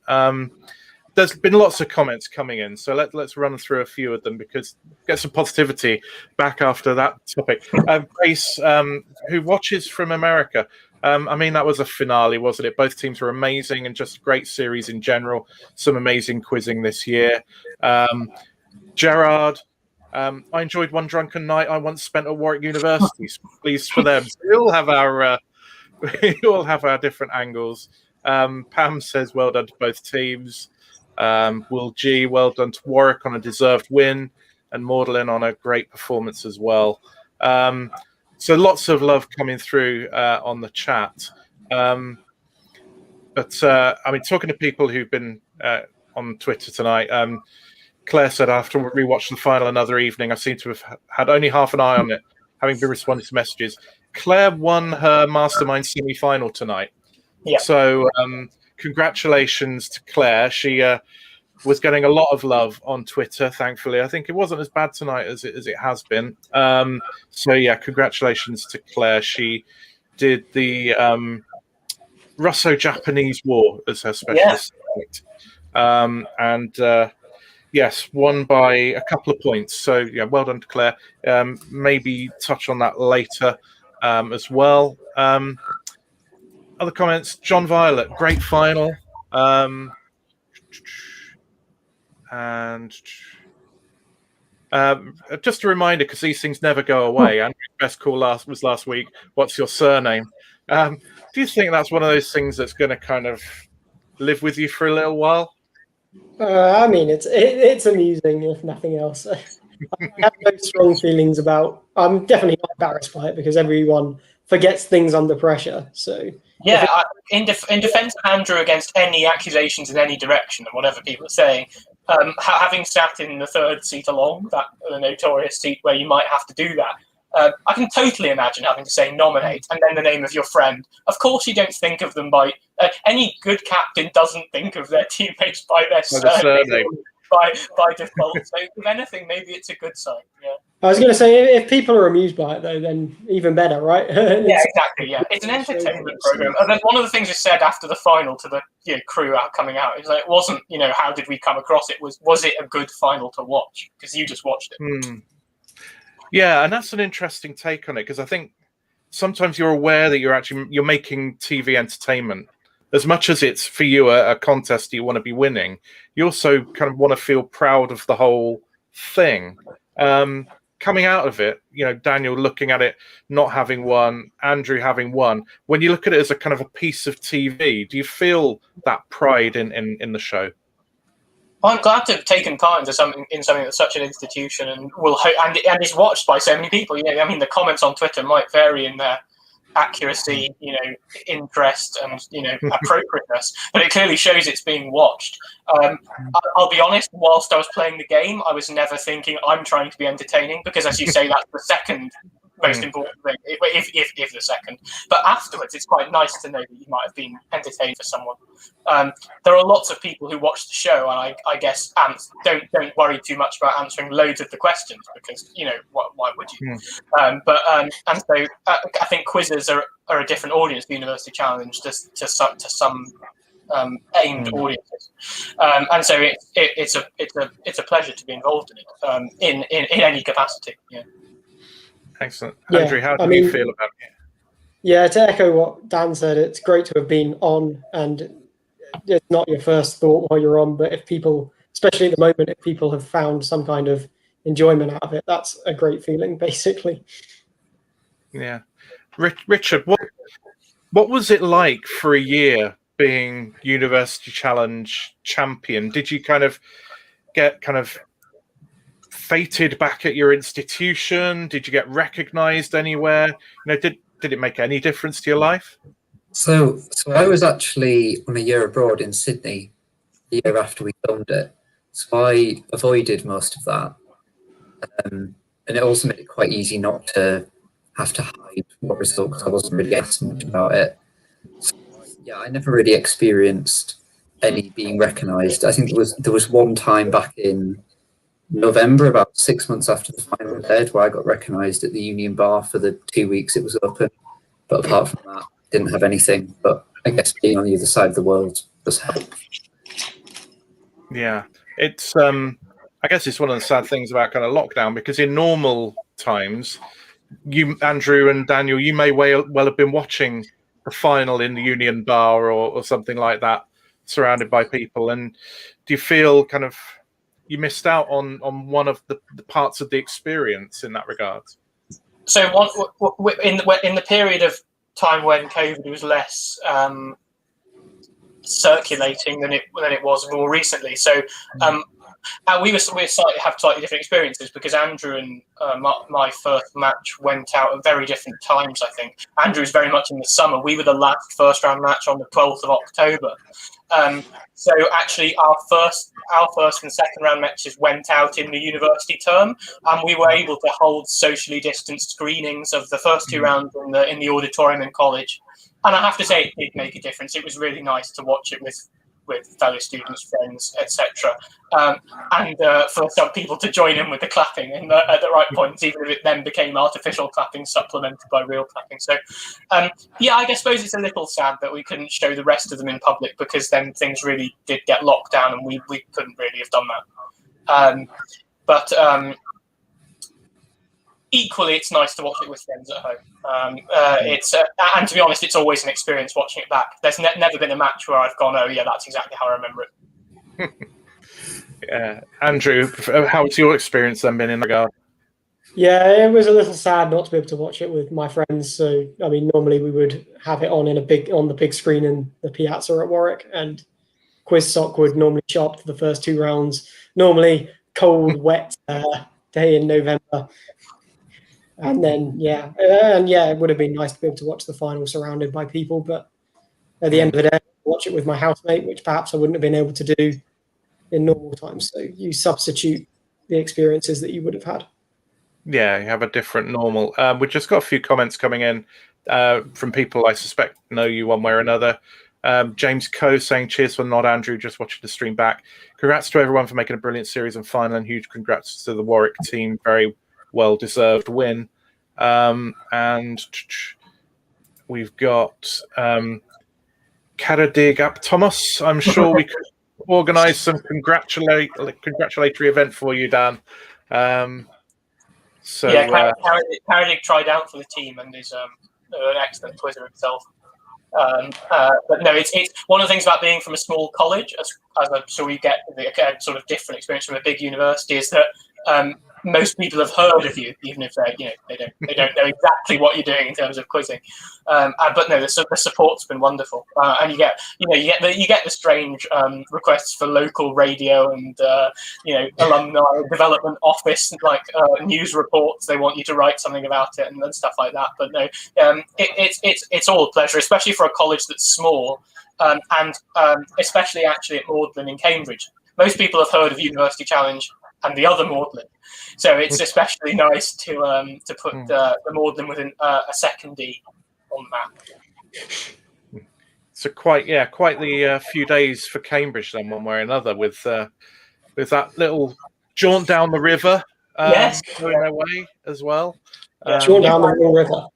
there's been lots of comments coming in, so let's run through a few of them because get some positivity back after that topic. Grace, who watches from America, I mean, that was a finale, wasn't it? Both teams were amazing and just great series in general. Some amazing quizzing this year. Gerard, I enjoyed one drunken night I once spent at Warwick University. Pleased for them. So we all have our we all have our different angles. Pam says, well done to both teams. Will G, well done to Warwick on a deserved win, and Magdalene on a great performance as well. So lots of love coming through on the chat. But I mean, talking to people who've been on Twitter tonight, Claire said after we rewatched the final another evening, I seem to have had only half an eye on it, having been responding to messages. Claire won her Mastermind semi-final tonight. Yeah. So congratulations to Claire. She was getting a lot of love on Twitter, thankfully. I think it wasn't as bad tonight as it has been. So yeah, congratulations to Claire. She did the Russo-Japanese War as her specialist. And yes, won by a couple of points. So yeah, well done to Claire. Maybe touch on that later as well. Other comments, John Violet, great final. And just a reminder, because these things never go away. Andrew's best call was last week. What's your surname? Do you think that's one of those things that's going to kind of live with you for a little while? I mean, it's amusing, if nothing else. I have no strong feelings about. I'm definitely not embarrassed by it because everyone forgets things under pressure. So yeah, in defence of Andrew against any accusations in any direction and whatever people are saying, having sat in the third seat along, that the notorious seat where you might have to do that, I can totally imagine having to say nominate and then the name of your friend. Of course, you don't think of them by any good captain doesn't think of their teammates by their surname by default. So if anything, maybe it's a good sign. Yeah. I was going to say, if people are amused by it, though, then even better, right? Yeah, exactly. Yeah, it's an entertainment program. And then one of the things you said after the final to the crew coming out is like, it wasn't how did we come across it? Was it a good final to watch? Because you just watched it. Yeah, and that's an interesting take on it because I think sometimes you're aware that you're making TV entertainment. As much as it's for you a contest you want to be winning, you also kind of want to feel proud of the whole thing. Coming out of it, Daniel looking at it, not having won, Andrew having won. When you look at it as a kind of a piece of TV, do you feel that pride in the show? Well, I'm glad to have taken part in something that's such an institution and and is watched by so many people. I mean, the comments on Twitter might vary in their accuracy, interest, and appropriateness, but it clearly shows it's being watched. I'll be honest. Whilst I was playing the game, I was never thinking I'm trying to be entertaining because, as you say, that's the second most important thing, if the second. But afterwards, it's quite nice to know that you might have been entertained for someone. There are lots of people who watch the show, and I guess don't worry too much about answering loads of the questions because why would you? And so I think quizzes are a different audience. The University Challenge to some aimed audiences, and so it's a pleasure to be involved in it in any capacity. Yeah. Excellent. Andrew, how do you feel about it? Yeah, to echo what Dan said, it's great to have been on, and it's not your first thought while you're on, but if people, especially at the moment, if people have found some kind of enjoyment out of it, that's a great feeling, basically. Yeah. Richard, what was it like for a year being University Challenge champion? Did you get fated back at your institution? Did you get recognized anywhere? Did it make any difference to your life? So I was actually on a year abroad in Sydney the year after we filmed it. So I avoided most of that. And it also made it quite easy not to have to hide what result because I wasn't really asking much about it. So, yeah, I never really experienced any being recognised. I think there was one time back in November, about 6 months after the final aired, where I got recognised at the Union Bar for the 2 weeks it was open. But apart from that, didn't have anything. But I guess being on the other side of the world does help. Yeah, it's I guess it's one of the sad things about kind of lockdown, because in normal times, you, Andrew and Daniel, you may well have been watching the final in the Union Bar or something like that, surrounded by people. And do you feel kind of you missed out on one of the parts of the experience in that regard? So in the period of time when COVID was less circulating than it was more recently. So we have slightly different experiences, because Andrew and my first match went out at very different times. I think Andrew's very much in the summer. We were the last first round match on the 12th of October. So actually, our first and second round matches went out in the university term, and we were able to hold socially distanced screenings of the first two rounds in the auditorium in college. And I have to say, it did make a difference. It was really nice to watch it with fellow students, friends, etc. And for some people to join in with the clapping at the right points, even if it then became artificial clapping supplemented by real clapping. So, yeah, I suppose it's a little sad that we couldn't show the rest of them in public, because then things really did get locked down and we couldn't really have done that. But equally, it's nice to watch it with friends at home. And to be honest, it's always an experience watching it back. There's never been a match where I've gone, oh yeah, that's exactly how I remember it. Yeah, Andrew, how's your experience then been in regard? Yeah, it was a little sad not to be able to watch it with my friends. So, I mean, normally we would have it on the big screen in the Piazza at Warwick, and QuizSoc would normally show up to the first two rounds. Normally, cold, wet day in November. And then, it would have been nice to be able to watch the final surrounded by people. But at the end of the day, watch it with my housemate, which perhaps I wouldn't have been able to do in normal times. So you substitute the experiences that you would have had. Yeah, you have a different normal. We've just got a few comments coming in from people I suspect know you one way or another. James Coe saying, cheers for not Andrew, just watching the stream back. Congrats to everyone for making a brilliant series and final, and huge congrats to the Warwick team. Very well-deserved win. And we've got Karadig Up Thomas. I'm sure we could organise some congratulatory event for you, Dan. So yeah, Karadig tried out for the team and is an excellent quizzer himself. But no, it's one of the things about being from a small college, as I'm sure you get the sort of different experience from a big university, is that most people have heard of you, even if they don't know exactly what you're doing in terms of quizzing. But no, the support's been wonderful, and you get the strange requests for local radio and alumni development office news reports. They want you to write something about it and stuff like that. But no, it's all a pleasure, especially for a college that's small, and especially actually at Magdalen in Cambridge. Most people have heard of University Challenge and the other Magdalen. So it's especially nice to put the Magdalen within a second D on the map. So quite the few days for Cambridge then, one way or another, with that little jaunt down the river, going their way as well. Jaunt down the river.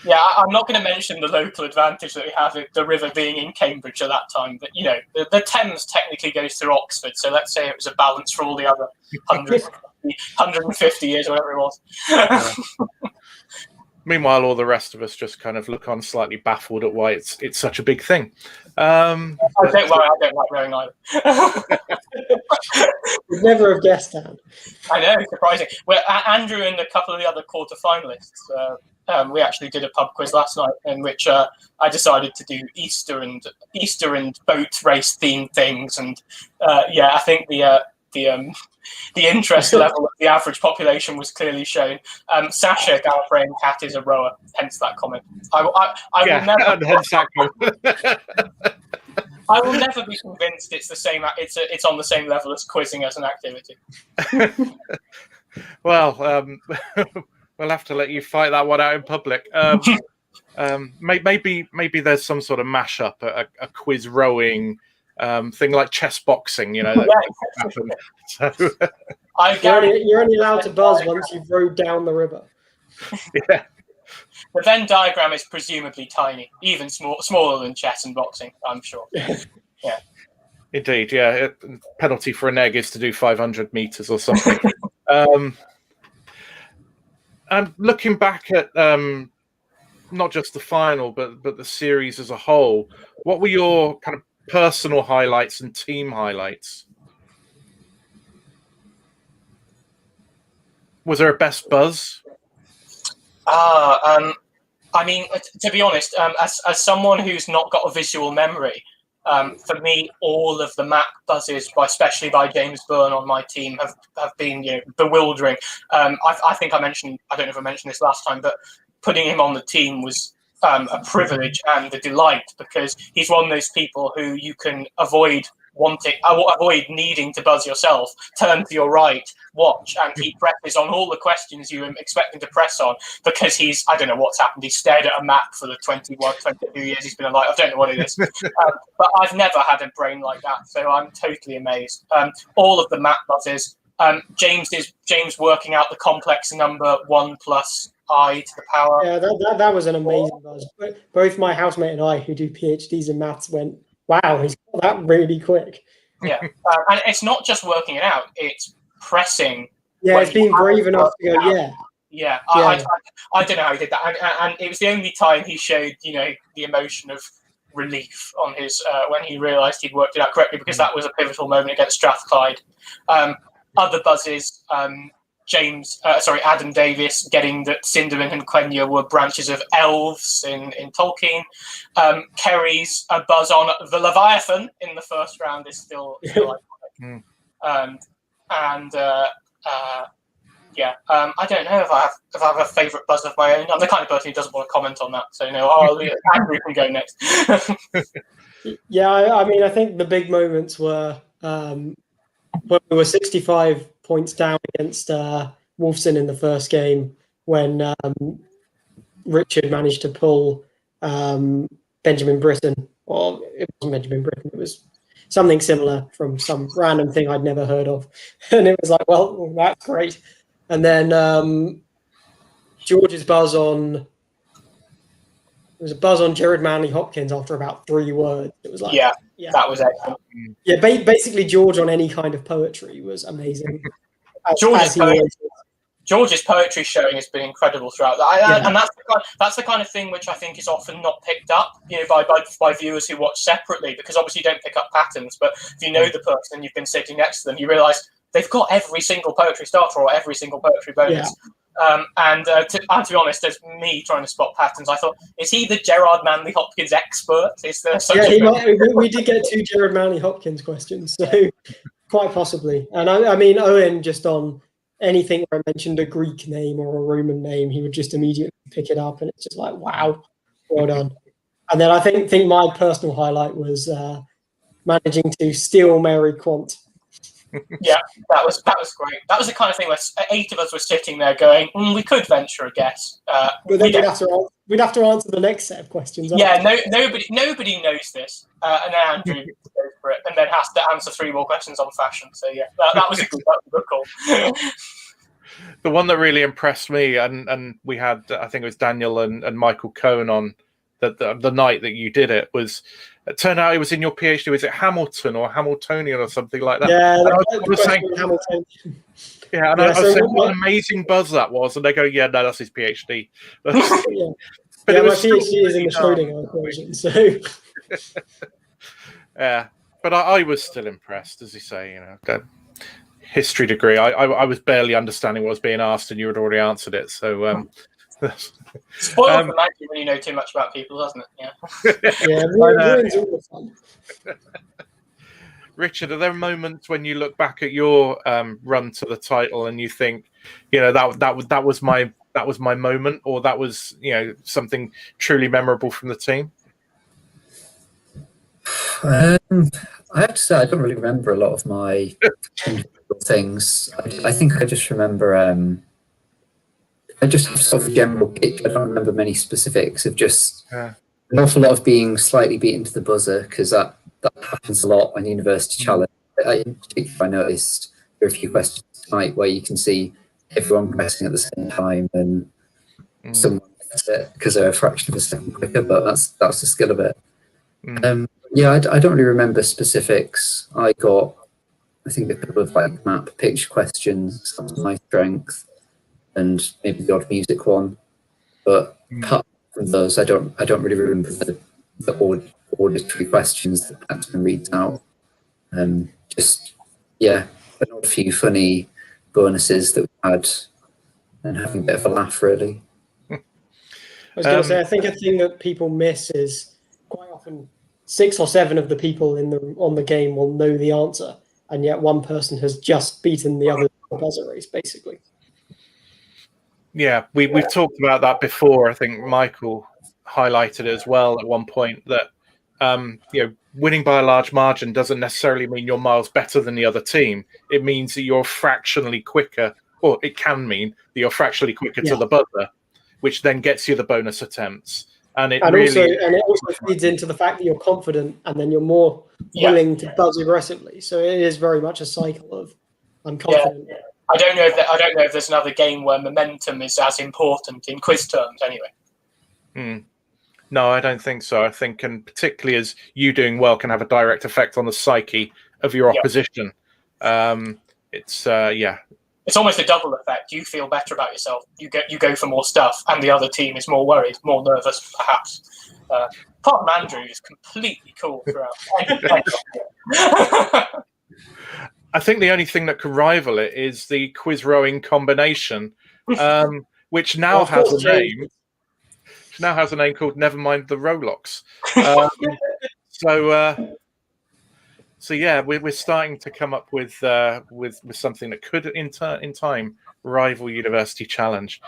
Yeah, I'm not going to mention the local advantage that we have with the river being in Cambridge at that time, but the Thames technically goes through Oxford, so let's say it was a balance for all the other 150 years, whatever it was. Meanwhile, all the rest of us just kind of look on slightly baffled at why it's such a big thing. Don't worry, I don't like rowing either. Would never have guessed that. I know, surprising. Well, Andrew and a couple of the other quarter-finalists, we actually did a pub quiz last night in which I decided to do Easter and boat race themed things, and I think the interest level of the average population was clearly shown. Sasha Gallifreyan Cat is a rower, hence that comment. I will never be convinced it's the same. It's on the same level as quizzing as an activity. Well, we'll have to let you fight that one out in public. Maybe there's some sort of mashup, a quiz rowing thing like chess boxing, So, you're only allowed to buzz once you've rowed down the river. Yeah. The Venn diagram is presumably tiny, even smaller than chess and boxing, I'm sure. Yeah. Indeed, yeah. Penalty for an egg is to do 500 meters or something. And looking back at not just the final, but the series as a whole, what were your kind of personal highlights and team highlights? Was there a best buzz? I mean, to be honest, as someone who's not got a visual memory, for me, all of the map buzzes, especially by James Byrne on my team, have been bewildering. I think I don't know if I mentioned this last time, but putting him on the team was a privilege and a delight, because he's one of those people who you can avoid needing to buzz yourself, turn to your right, watch, and he presses on all the questions you expect him to press on, because I don't know what's happened. He's stared at a map for the 22 years he's been alive. I don't know what it is. But I've never had a brain like that, so I'm totally amazed. All of the map buzzes. James working out the complex number 1 plus I to the power. Yeah, that was an amazing buzz. Both my housemate and I, who do PhDs in maths, went, wow, he's got that really quick. Yeah, and it's not just working it out; it's pressing. Yeah, it's being brave enough to go. Yeah. Yeah, I don't know how he did that, and it was the only time he showed, the emotion of relief on his when he realised he'd worked it out correctly, because that was a pivotal moment against Strathclyde. Other buzzes. Adam Davis getting that Cinderman and Quenya were branches of elves in Tolkien. Kerry's buzz on the Leviathan in the first round is still iconic. I don't know if I have a favourite buzz of my own. I'm the kind of person who doesn't want to comment on that, so Andrew can go next. Yeah, I mean, I think the big moments were when we were 65 points down against Wolfson in the first game, when Richard managed to pull Benjamin Britten, or it wasn't Benjamin Britten, it was something similar from some random thing I'd never heard of. And it was like, well, that's great. And then George's buzz on, it was a buzz on Jared Manley Hopkins after about 3 words. It was like, yeah, that was excellent. Yeah, basically George on any kind of poetry was amazing. George's poetry showing has been incredible throughout that, and that's the kind of thing which I think is often not picked up, by viewers who watch separately, because obviously you don't pick up patterns. But if you know the person and you've been sitting next to them, you realise they've got every single poetry starter or every single poetry bonus. And to be honest, as me trying to spot patterns, I thought, is he the Gerard Manley Hopkins expert? Is there we did get 2 Gerard Manley Hopkins questions, so quite possibly. And I mean, Owen, just on anything where I mentioned a Greek name or a Roman name, he would just immediately pick it up, and it's just like, wow, well done. And then I think my personal highlight was managing to steal Mary Quant. Yeah, that was great. That was the kind of thing where 8 of us were sitting there going, we could venture a guess. But then we'd have to answer the next set of questions. Yeah, nobody knows this. And then Andrew goes for it, and then has to answer 3 more questions on fashion. So yeah, that was a good call. The one that really impressed me, and we had, I think it was Daniel and Michael Cohen on the night that you did it, was it turned out it was in your PhD. Was it Hamilton or Hamiltonian or something like that? Yeah, I was saying Hamilton. Yeah, and I was saying what an amazing buzz that was, and they go, "Yeah, no, that's his PhD." But my PhD is in the Schrödinger equation, so. Yeah, but I was still impressed, as you say. History degree. I was barely understanding what was being asked, and you had already answered it. So. Spoiled for magic when you know too much about people, doesn't it? Yeah. Richard, are there moments when you look back at your run to the title and you think, that was my moment, or that was something truly memorable from the team? I have to say, I don't really remember a lot of my things. I think I just remember. I just have sort of a general kick. I don't remember many specifics of just an awful lot of being slightly beaten to the buzzer, because that happens a lot on University Challenge. I noticed there are a few questions tonight where you can see everyone pressing at the same time, and someone gets it because they're a fraction of a second quicker, but that's the skill of it. Yeah, I don't really remember specifics. I think a couple of like map pitch questions. That was my strength, and maybe the odd music one. But apart from those, I don't really remember the auditory questions that Paxman reads out. Just an odd few funny bonuses that we had, and having a bit of a laugh, really. I was going to say, I think a thing that people miss is quite often 6 or 7 of the people on the game will know the answer, and yet one person has just beaten the other buzzer race, basically. Yeah, we've talked about that before. I think Michael highlighted as well at one point that winning by a large margin doesn't necessarily mean you're miles better than the other team. It means that you're fractionally quicker, or it can mean that you're fractionally quicker to the buzzer, which then gets you the bonus attempts. And it also feeds into the fact that you're confident, and then you're more willing to buzz aggressively. So it is very much a cycle of I'm confident. Yeah. I don't know if there's another game where momentum is as important in quiz terms. Anyway. No, I don't think so. I think, and particularly as you doing well can have a direct effect on the psyche of your opposition. It's almost a double effect. You feel better about yourself. You go for more stuff, and the other team is more worried, more nervous, perhaps. Apart from Andrew, is completely cool throughout. I think the only thing that could rival it is the quiz rowing combination, which now has a name. Which now has a name called Never Mind the Rowlocks. So yeah, we're starting to come up with something that could in time rival University Challenge.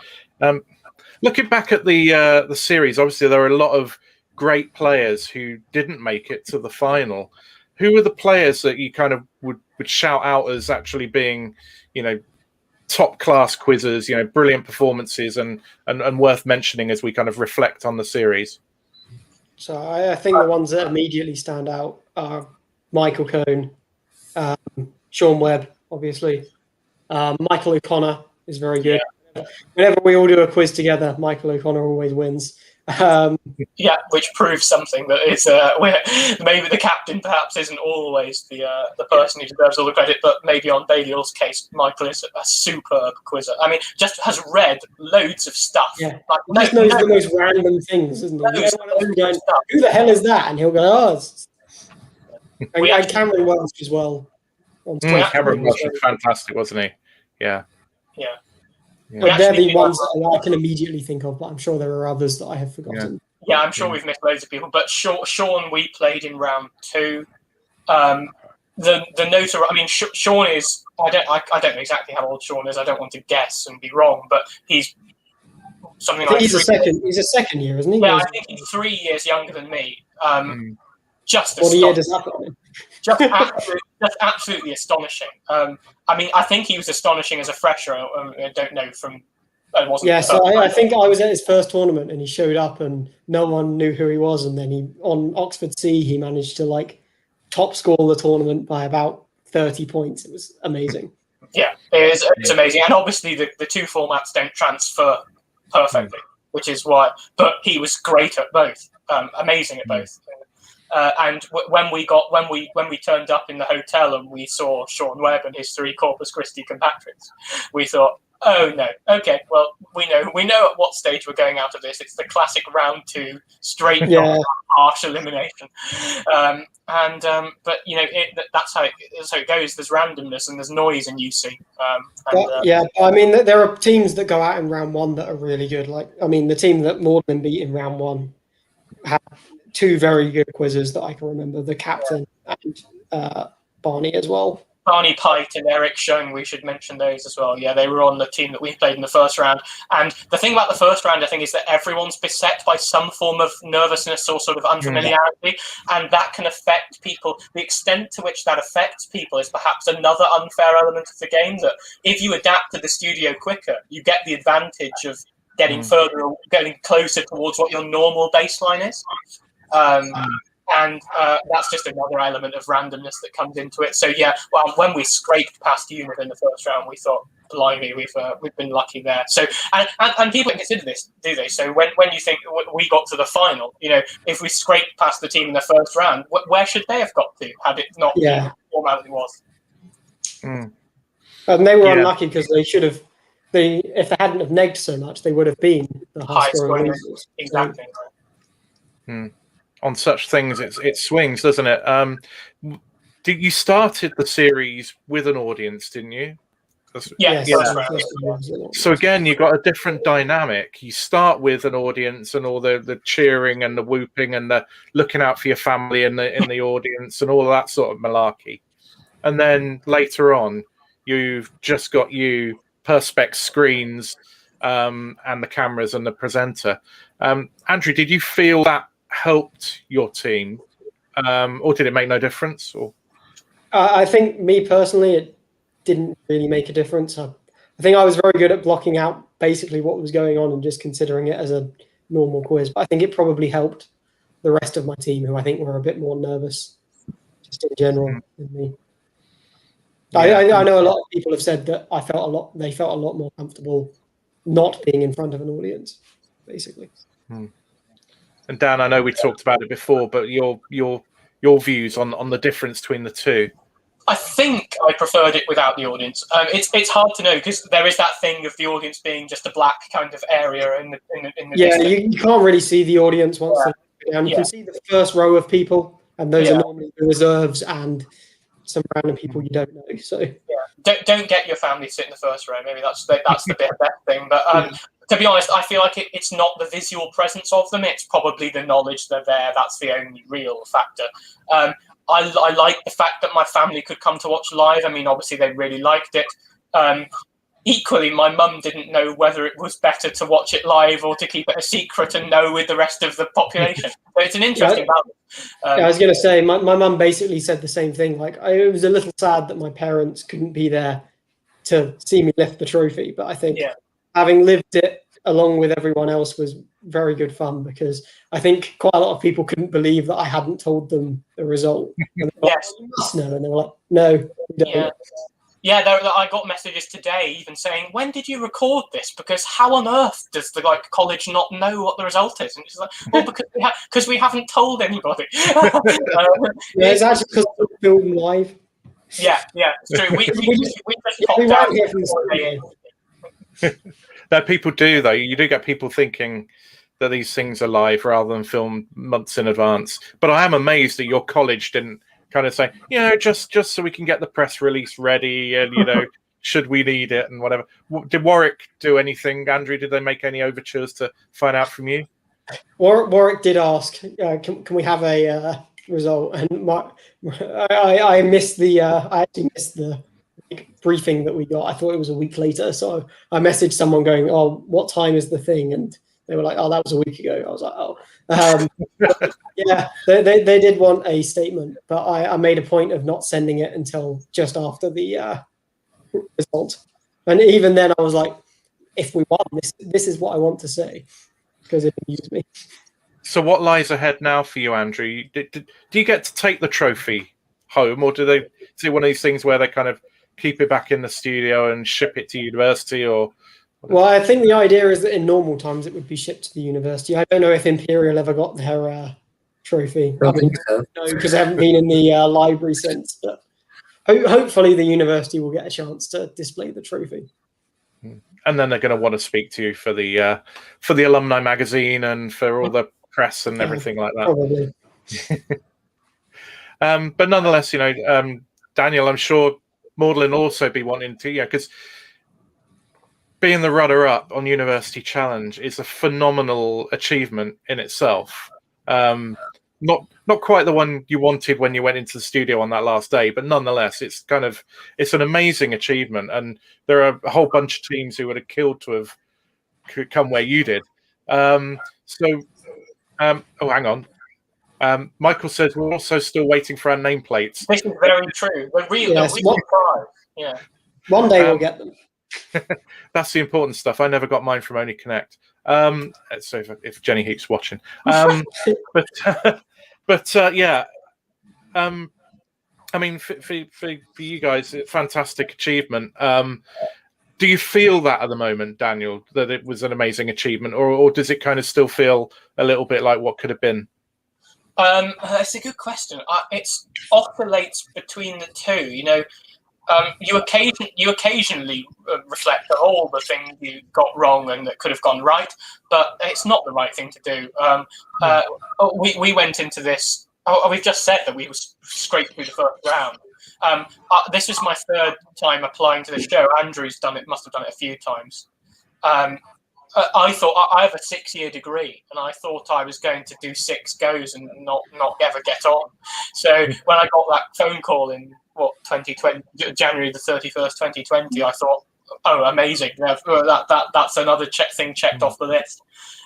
Looking back at the series, obviously there are a lot of great players who didn't make it to the final. Who are the players that you kind of would shout out as actually being, top class quizzes, brilliant performances and worth mentioning as we kind of reflect on the series? So I think the ones that immediately stand out are Michael Cohn, Sean Webb, obviously. Michael O'Connor is very good. Yeah. Whenever we all do a quiz together, Michael O'Connor always wins. Which proves something that is where maybe the captain perhaps isn't always the person who deserves all the credit, but maybe on Balliol's case, Michael is a superb quizzer. I mean, just has read loads of stuff. Yeah, knows the most random things, isn't he? Going, who the hell is that? And he'll go, oh, and Cameron Welsh as well. Cameron Welsh was fantastic, wasn't he? Yeah. They're the ones that I can immediately think of, but I'm sure there are others that I have forgotten. Yeah, I'm sure we've missed loads of people. But Sean, we played in round 2. The note. I mean, Sean is. I don't know exactly how old Sean is. I don't want to guess and be wrong, but he's something like. He's a second year, isn't he? Yeah, I think he's 3 years younger than me. Just what year does that happen? Just absolutely astonishing. I mean, I think he was astonishing as a fresher. I don't know from. I think I was at his first tournament and he showed up and no one knew who he was. And then on Oxford C, he managed to top score the tournament by about 30 points. It was amazing. Yeah, it's amazing. And obviously the two formats don't transfer perfectly, which is why. But he was great at both, amazing at both. And when we turned up in the hotel and we saw Sean Webb and his 3 Corpus Christi compatriots, we thought, oh no, okay, well we know at what stage we're going out of this. It's the classic round 2 straight harsh elimination. But that's how it goes. There's randomness and there's noise in UC. I mean there are teams that go out in round 1 that are really good. The team that Magdalen beat in round 1 had 2 very good quizzes that I can remember, the captain and Barney as well. Barney Pite and Eric Schoen, we should mention those as well. Yeah, they were on the team that we played in the first round. And the thing about the first round, I think, is that everyone's beset by some form of nervousness or sort of unfamiliarity, and that can affect people. The extent to which that affects people is perhaps another unfair element of the game, that if you adapt to the studio quicker, you get the advantage of getting closer towards what your normal baseline is. And that's just another element of randomness that comes into it. So yeah, well, when we scraped past Unit in the first round, we thought, blimey, we've been lucky there. So and people consider this, do they? So when you think we got to the final, if we scraped past the team in the first round, where should they have got to had it not been the format that it was? And they were unlucky because they should have. If they hadn't have negged so much, they would have been the high scoring losers. Exactly. On such things, it swings, doesn't it? You started the series with an audience, didn't you? Yes. So again, you've got a different dynamic. You start with an audience and all the cheering and the whooping and the looking out for your family in the audience and all of that sort of malarkey. And then later on, you've just got perspex screens and the cameras and the presenter. Andrew, did you feel that helped your team, or did it make no difference? Or I think me personally, it didn't really make a difference. I think I was very good at blocking out basically what was going on and just considering it as a normal quiz. But I think it probably helped the rest of my team, who I think were a bit more nervous, just in general, than me. I know a lot of people have said that they felt a lot more comfortable not being in front of an audience, basically. And Dan, I know we talked about it before, but your views on the difference between the two. I think I preferred it without the audience. It's hard to know because there is that thing of the audience being just a black kind of area in the you can't really see the audience once they're down. You can see the first row of people, and those are normally the reserves and some random people you don't know. So don't get your family to sit in the first row. Maybe that's the best thing. But to be honest, I feel like it's not the visual presence of them. It's probably the knowledge they're there. That's the only real factor. I like the fact that my family could come to watch live. I mean, obviously they really liked it. Equally, my mum didn't know whether it was better to watch it live or to keep it a secret and know with the rest of the population. So it's an interesting balance. I was going to say, my mum basically said the same thing. Like, it was a little sad that my parents couldn't be there to see me lift the trophy. But I think having lived it along with everyone else was very good fun, because I think quite a lot of people couldn't believe that I hadn't told them the result. And they were like, you must know. And they were like, no, we don't. Yeah, I got messages today even saying, when did you record this? Because how on earth does the college not know what the result is? And it's like, well, because we haven't told anybody. It's actually because we film live. Yeah, it's true. We just popped out here from the That people do, though. You do get people thinking that these things are live rather than filmed months in advance. But I am amazed that your college didn't kind of say, just so we can get the press release ready and, should we need it and whatever. Did Warwick do anything, Andrew? Did they make any overtures to find out from you? Warwick did ask, can we have a result? And I missed I actually missed the briefing that we got. I thought it was a week later. So I messaged someone going, oh, what time is the thing? And they were like, oh, that was a week ago. I was like, oh. They did want a statement, but I made a point of not sending it until just after the result. And even then I was like, if we won, this is what I want to say, because it amused me. So what lies ahead now for you, Andrew? Do you get to take the trophy home, or do they see one of these things where they kind of keep it back in the studio and ship it to university? Or well, I think the idea is that in normal times it would be shipped to the university. I don't know if Imperial ever got their trophy. I think so. No, because I haven't been in the library since. But hopefully the university will get a chance to display the trophy. And then they're going to want to speak to you for the alumni magazine and for all the press and everything like that. Probably. But nonetheless, Daniel, I'm sure Magdalene will also be wanting to, because being the runner-up on University Challenge is a phenomenal achievement in itself. Not quite the one you wanted when you went into the studio on that last day, but nonetheless, it's an amazing achievement. And there are a whole bunch of teams who would have killed to have come where you did. Hang on. Michael says we're also still waiting for our nameplates. This is very true. The real prize. Yeah. One day we'll get them. That's the important stuff. I never got mine from Only Connect. So if Jenny Heap's watching, but But yeah, I mean, for you guys, fantastic achievement. Do you feel that at the moment, Daniel, that it was an amazing achievement, or does it kind of still feel a little bit like what could have been? It's a good question. It oscillates between the two. You occasionally reflect on all the things you got wrong and that could have gone right, but it's not the right thing to do. We went into this. We've just said that we were scraped through the first round. This was my third time applying to the show. Andrew's must have done it a few times. I thought I have a 6-year degree, and I thought I was going to do 6 goes and not ever get on. So when I got that phone call in 2020, January the 31st, 2020, I thought, oh, amazing! That's another thing checked off the list.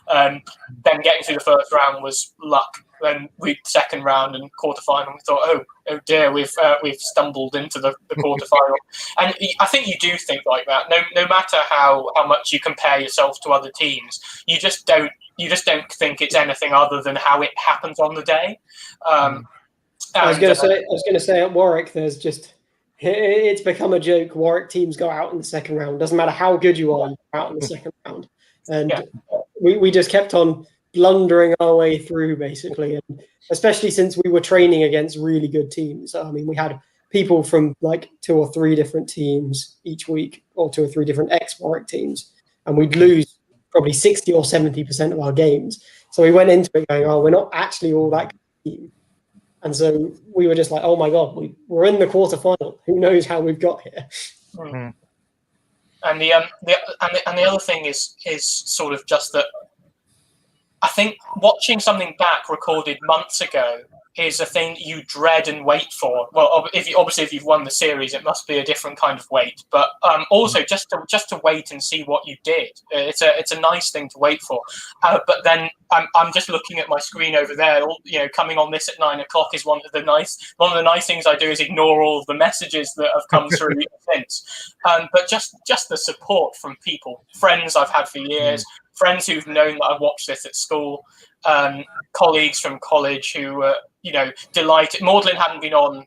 Then getting through the first round was luck. Then second round and quarterfinal, we thought, oh dear, we've stumbled into the quarterfinal. And I think you do think like that. No matter how much you compare yourself to other teams, you just don't think it's anything other than how it happens on the day. I was going to say at Warwick, it's become a joke. Warwick teams go out in the second round. Doesn't matter how good you are, you go out in the second round. And we just kept on blundering our way through, basically, and especially since we were training against really good teams. I mean, we had people from like 2 or 3 different teams each week, or 2 or 3 different ex-Warwick teams, and we'd lose probably 60 or 70% of our games. So we went into it going, oh, we're not actually all that good team. And so we were just like, oh my God, we're in the quarterfinal. Who knows how we've got here? Mm-hmm. And the other thing is sort of just that I think watching something back recorded months ago is a thing you dread and wait for. Well, if you've won the series, it must be a different kind of wait. But also just to wait and see what you did, it's a nice thing to wait for. But then I'm just looking at my screen over there. Coming on this at 9 o'clock is one of the nice things I do is ignore all of the messages that have come through since. But just the support from people, friends I've had for years, friends who've known that I watched this at school, colleagues from college who were, delighted. Our Magdalen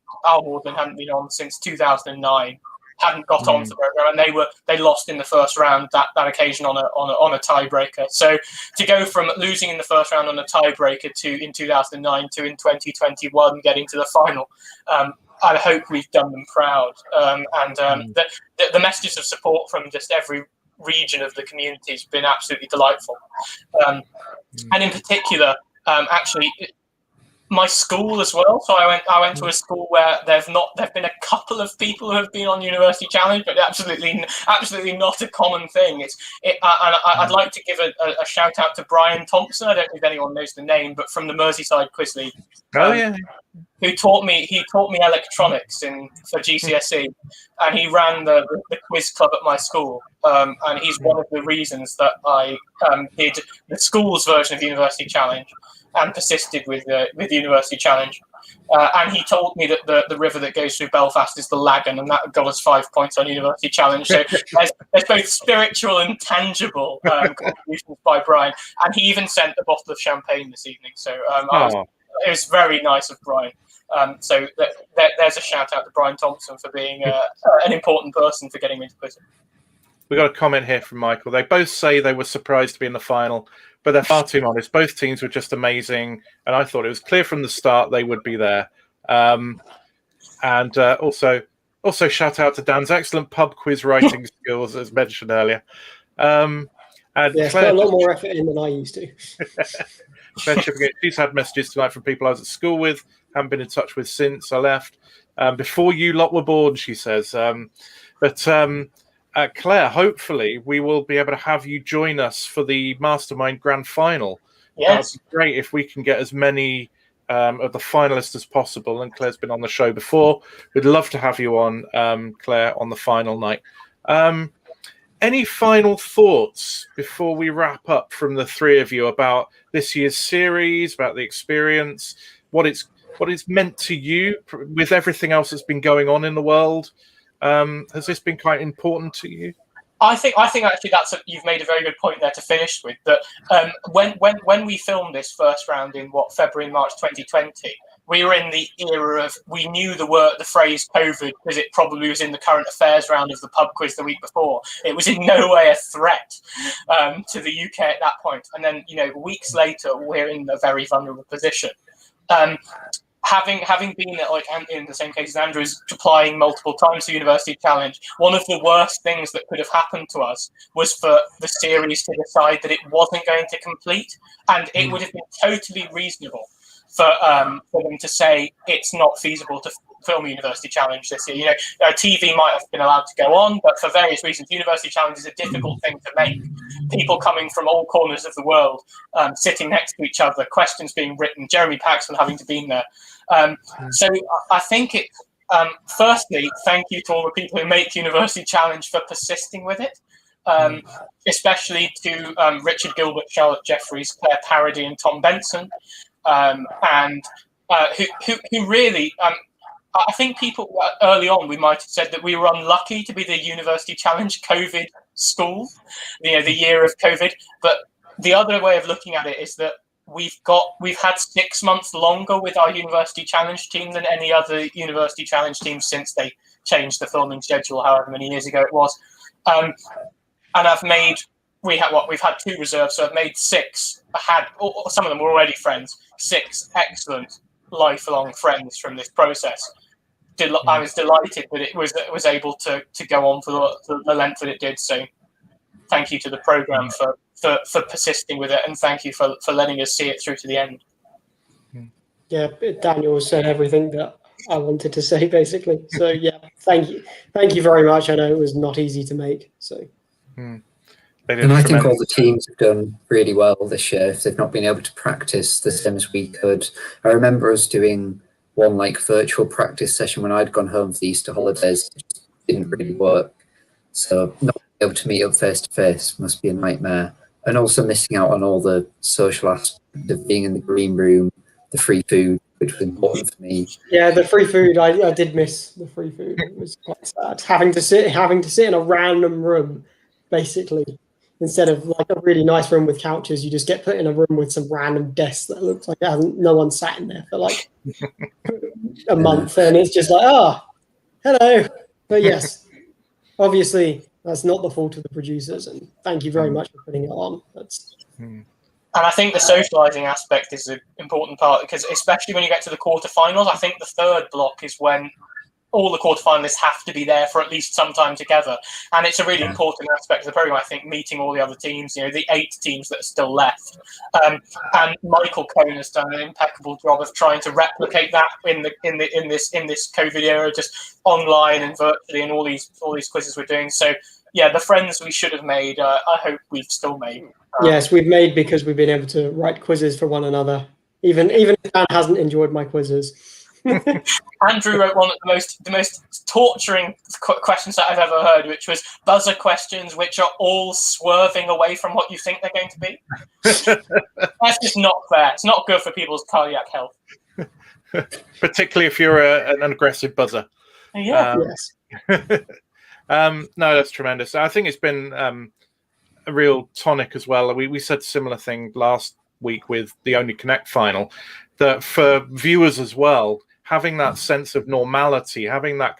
hadn't been on since 2009, hadn't got on the program, and they lost in the first round that occasion on a tiebreaker. So to go from losing in the first round on a tiebreaker to in 2009 to in 2021 getting to the final, I hope we've done them proud. The messages of support from just every region of the community has been absolutely delightful. And in particular, actually, my school as well. So I went to a school where there've been a couple of people who have been on University Challenge, but absolutely not a common thing. I'd like to give a shout out to Brian Thompson. I don't know if anyone knows the name, but from the Merseyside Quiz League. Who taught me electronics for GCSE, and he ran the quiz club at my school, and he's one of the reasons that I did the school's version of the University Challenge and persisted with the University Challenge. And he told me that the river that goes through Belfast is the Lagan, and that got us 5 points on University Challenge. So there's both spiritual and tangible contributions by Brian, and he even sent a bottle of champagne this evening. So it was very nice of Brian. So there's a shout out to Brian Thompson for being an important person for getting me into quizzing. We got a comment here from Michael. They both say they were surprised to be in the final, but they're far too honest. Both teams were just amazing, and I thought it was clear from the start they would be there. And also shout out to Dan's excellent pub quiz writing skills, as mentioned earlier. And Claire put a lot more effort in than I used to. She's had messages tonight from people I was at school with, haven't been in touch with since I left. Before you lot were born, she says. Claire, hopefully we will be able to have you join us for the Mastermind Grand Final. Yes. That would be great if we can get as many of the finalists as possible. And Claire's been on the show before. We'd love to have you on, Claire, on the final night. Any final thoughts before we wrap up from the three of you about this year's series, about the experience, what it's meant to you with everything else that's been going on in the world? Has this been quite important to you? I think actually you've made a very good point there to finish with. That when we filmed this first round in February and March 2020, we were in the era of, we knew the phrase COVID because it probably was in the current affairs round of the pub quiz the week before. It was in no way a threat to the UK at that point. And then, weeks later, we're in a very vulnerable position. Having been in the same case as Andrew's, applying multiple times to University Challenge, one of the worst things that could have happened to us was for the series to decide that it wasn't going to complete, and it would have been totally reasonable for them to say it's not feasible to film University Challenge this year. TV might have been allowed to go on, but for various reasons, University Challenge is a difficult thing to make. People coming from all corners of the world, sitting next to each other, questions being written, Jeremy Paxman having to be there. So I think it. Firstly, thank you to all the people who make University Challenge for persisting with it. Especially to Richard Gilbert, Charlotte Jeffries, Claire Parody, and Tom Benson. And who really, I think people early on, we might have said that we were unlucky to be the University Challenge COVID school, the year of COVID. But the other way of looking at it is that we've had 6 months longer with our University Challenge team than any other University Challenge team since they changed the filming schedule, however many years ago it was. And we've had 2 reserves, so I've made 6. Some of them were already friends. 6 excellent lifelong friends from this process. I was delighted that it was able to go on for the length that it did. So thank you to the programme for persisting with it, and thank you for letting us see it through to the end. Yeah, Daniel said everything that I wanted to say, basically. So yeah, thank you very much. I know it was not easy to make. So. And I think all the teams have done really well this year if they've not been able to practice the same as we could. I remember us doing one virtual practice session when I'd gone home for the Easter holidays. It just didn't really work. So not being able to meet up face to face must be a nightmare. And also missing out on all the social aspect of being in the green room, the free food, which was important for me. Yeah, the free food. I did miss the free food. It was quite sad having to sit in a random room, basically. Instead of a really nice room with couches, you just get put in a room with some random desks that looks like no one sat in there for a month, and it's just hello. But yes, obviously that's not the fault of the producers, and thank you very much for putting it on. And I think the socialising aspect is an important part, because especially when you get to the quarterfinals, I think the third block is when all the quarterfinalists have to be there for at least some time together. And it's a really important aspect of the programme, I think, meeting all the other teams, the 8 teams that are still left. And Michael Cohn has done an impeccable job of trying to replicate that in this COVID era, just online and virtually, and all these quizzes we're doing. So yeah, the friends we should have made, I hope we've still made. Yes, we've made, because we've been able to write quizzes for one another. Even if Dan hasn't enjoyed my quizzes. Andrew wrote one of the most torturing questions that I've ever heard, which was buzzer questions which are all swerving away from what you think they're going to be. That's just not fair. It's not good for people's cardiac health. Particularly if you're an aggressive buzzer. Yeah. Yes. No, that's tremendous. I think it's been a real tonic as well. We said a similar thing last week with the Only Connect final, that for viewers as well, having that sense of normality, having that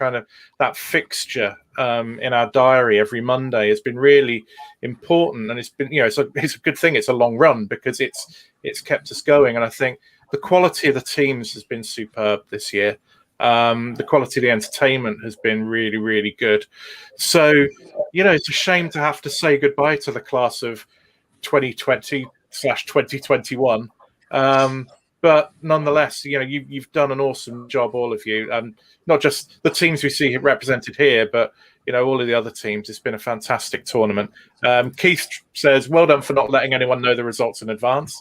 that fixture in our diary every Monday has been really important. And it's been, it's a good thing. It's a long run because it's kept us going. And I think the quality of the teams has been superb this year. The quality of the entertainment has been really, really good. So, it's a shame to have to say goodbye to the class of 2020/2021. But nonetheless, you've done an awesome job, all of you, and not just the teams we see represented here, but all of the other teams. It's been a fantastic tournament. Keith says, "Well done for not letting anyone know the results in advance,"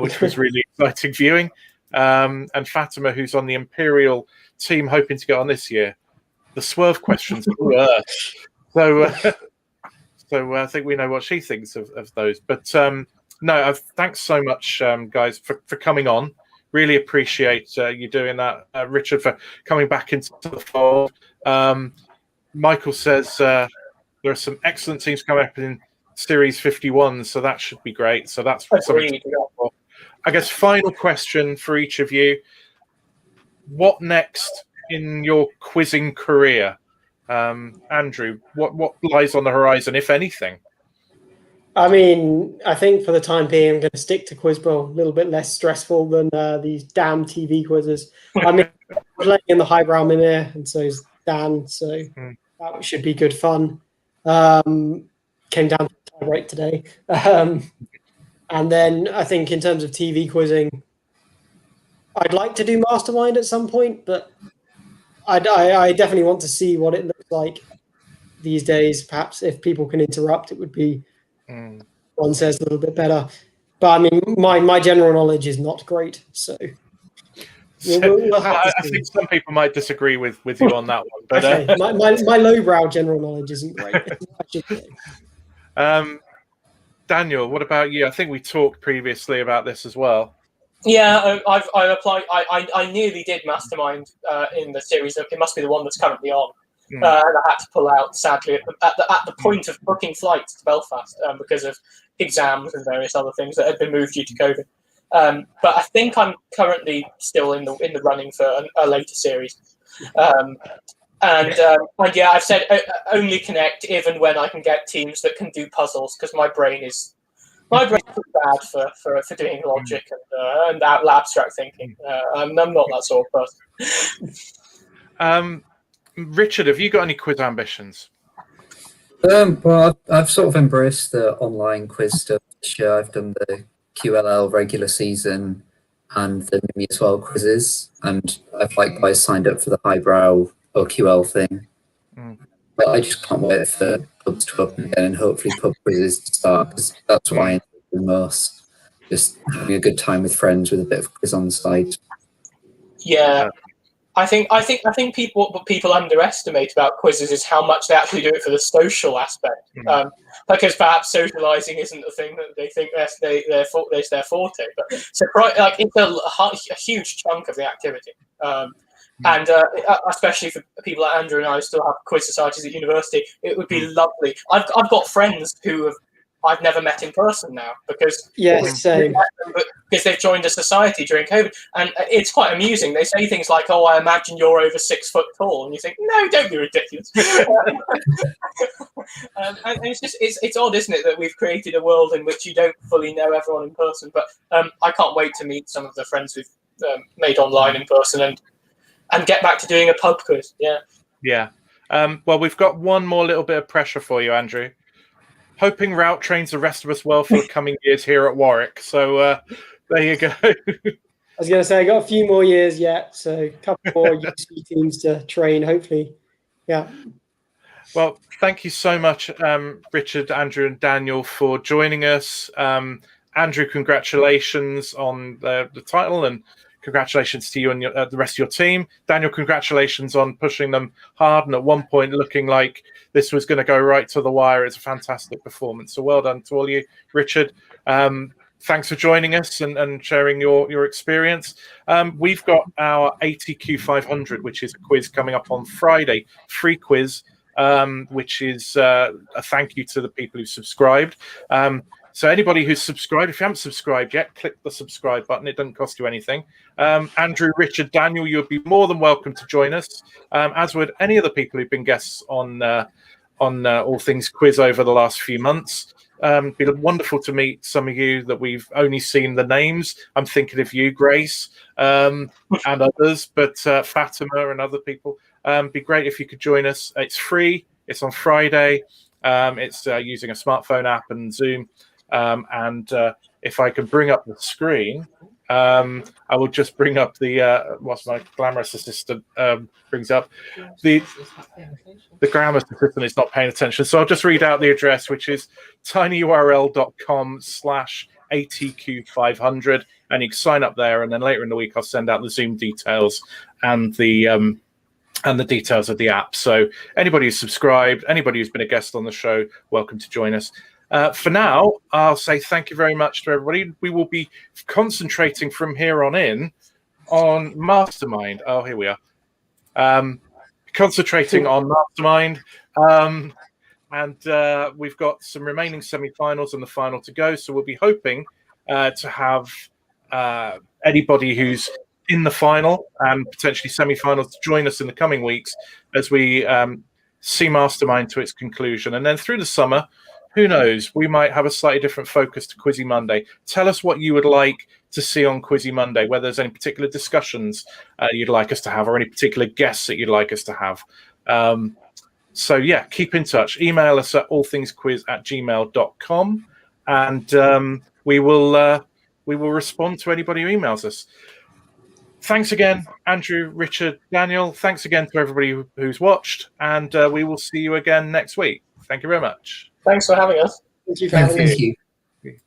which was really exciting viewing. And Fatima, who's on the Imperial team, hoping to get on this year. The swerve questions were so. So I think we know what she thinks of those, but. No, thanks so much, guys, for coming on. Really appreciate you doing that. Richard, for coming back into the fold. Michael says, there are some excellent teams coming up in Series 51, so that should be great. So that's something to look for. I guess final question for each of you. What next in your quizzing career? Andrew, what lies on the horizon, if anything? I mean, I think for the time being, I'm going to stick to Quiz Bowl. A little bit less stressful than these damn TV quizzes. I mean, I'm playing in the highbrow Mimir, and so is Dan, so that should be good fun. Came down to a tie break today. And then I think in terms of TV quizzing, I'd like to do Mastermind at some point, but I definitely want to see what it looks like these days. Perhaps if people can interrupt, it would be, one says, a little bit better. But I mean, my general knowledge is not great, so we'll have to see. I think some people might disagree with you on that one. But okay. My lowbrow general knowledge isn't great. Daniel, what about you? I think we talked previously about this as well. Yeah, I applied. I nearly did Mastermind in the series. It must be the one that's currently on. And I had to pull out, sadly, at the point of booking flights to Belfast because of exams and various other things that had been moved due to COVID. But I think I'm currently still in the running for a later series. And yeah, I've said only connect even when I can get teams that can do puzzles, because my brain is bad for doing logic and abstract thinking. I'm not that sort of person. Richard, have you got any quiz ambitions? Well, I've sort of embraced the online quiz stuff this year. I've done the QLL regular season and the Mimi as well quizzes, and I've likewise signed up for the highbrow OQL thing. But I just can't wait for pubs to open again and hopefully pub quizzes to start, because that's what I enjoy the most. Just having a good time with friends with a bit of quiz on the side. Yeah. I think what people underestimate about quizzes is how much they actually do it for the social aspect. Because perhaps socializing isn't the thing that they think that's their forte. But it's a huge chunk of the activity. And especially for people like Andrew and I who still have quiz societies at university, it would be lovely. I've got friends who I've never met in person now because because they've joined a society during COVID, and it's quite amusing. They say things like, "Oh, I imagine you're over 6 foot tall," and you think, "No, don't be ridiculous." And it's odd, isn't it, that we've created a world in which you don't fully know everyone in person. But I can't wait to meet some of the friends we've made online in person and get back to doing a pub quiz. Yeah. Well, we've got one more little bit of pressure for you, Andrew. Hoping Rout trains the rest of us well for the coming years here at Warwick. So there you go. I was going to say, I got a few more years yet, so a couple more USP teams to train, hopefully. Yeah. Well, thank you so much, Richard, Andrew, and Daniel, for joining us. Andrew, congratulations on the title, and congratulations to you and the rest of your team. Daniel, congratulations on pushing them hard and at one point looking like this was going to go right to the wire. It's a fantastic performance. So well done to all you. Richard, thanks for joining us and sharing your experience. We've got our ATQ 500, which is a quiz coming up on Friday, free quiz, which is a thank you to the people who subscribed. So anybody who's subscribed, if you haven't subscribed yet, click the subscribe button. It doesn't cost you anything. Andrew, Richard, Daniel, you would be more than welcome to join us, as would any of the people who've been guests on All Things Quiz over the last few months. It'd be wonderful to meet some of you that we've only seen the names. I'm thinking of you, Grace, and others, but Fatima and other people. It'd be great if you could join us. It's free. It's on Friday. It's using a smartphone app and Zoom. And if I can bring up the screen, I will just bring up the whilst my glamorous assistant brings up the glamorous assistant is not paying attention. So I'll just read out the address, which is tinyurl.com/ATQ500, and you can sign up there. And then later in the week, I'll send out the Zoom details and the details of the app. So anybody who's subscribed, anybody who's been a guest on the show, welcome to join us. For now, I'll say thank you very much to everybody. We will be concentrating from here on in on Mastermind. Oh, here we are. Concentrating on Mastermind. And we've got some remaining semi-finals and the final to go. So we'll be hoping to have anybody who's in the final and potentially semi-finals to join us in the coming weeks as we see Mastermind to its conclusion. And then through the summer, who knows, we might have a slightly different focus to Quizzy Monday. Tell us what you would like to see on Quizzy Monday, whether there's any particular discussions you'd like us to have or any particular guests that you'd like us to have. So yeah, keep in touch. Email us at allthingsquiz@gmail.com, and we will respond to anybody who emails us. Thanks again, Andrew, Richard, Daniel. Thanks again to everybody who's watched, and we will see you again next week. Thank you very much. Thanks for having us. Thank you for having us. Thank you.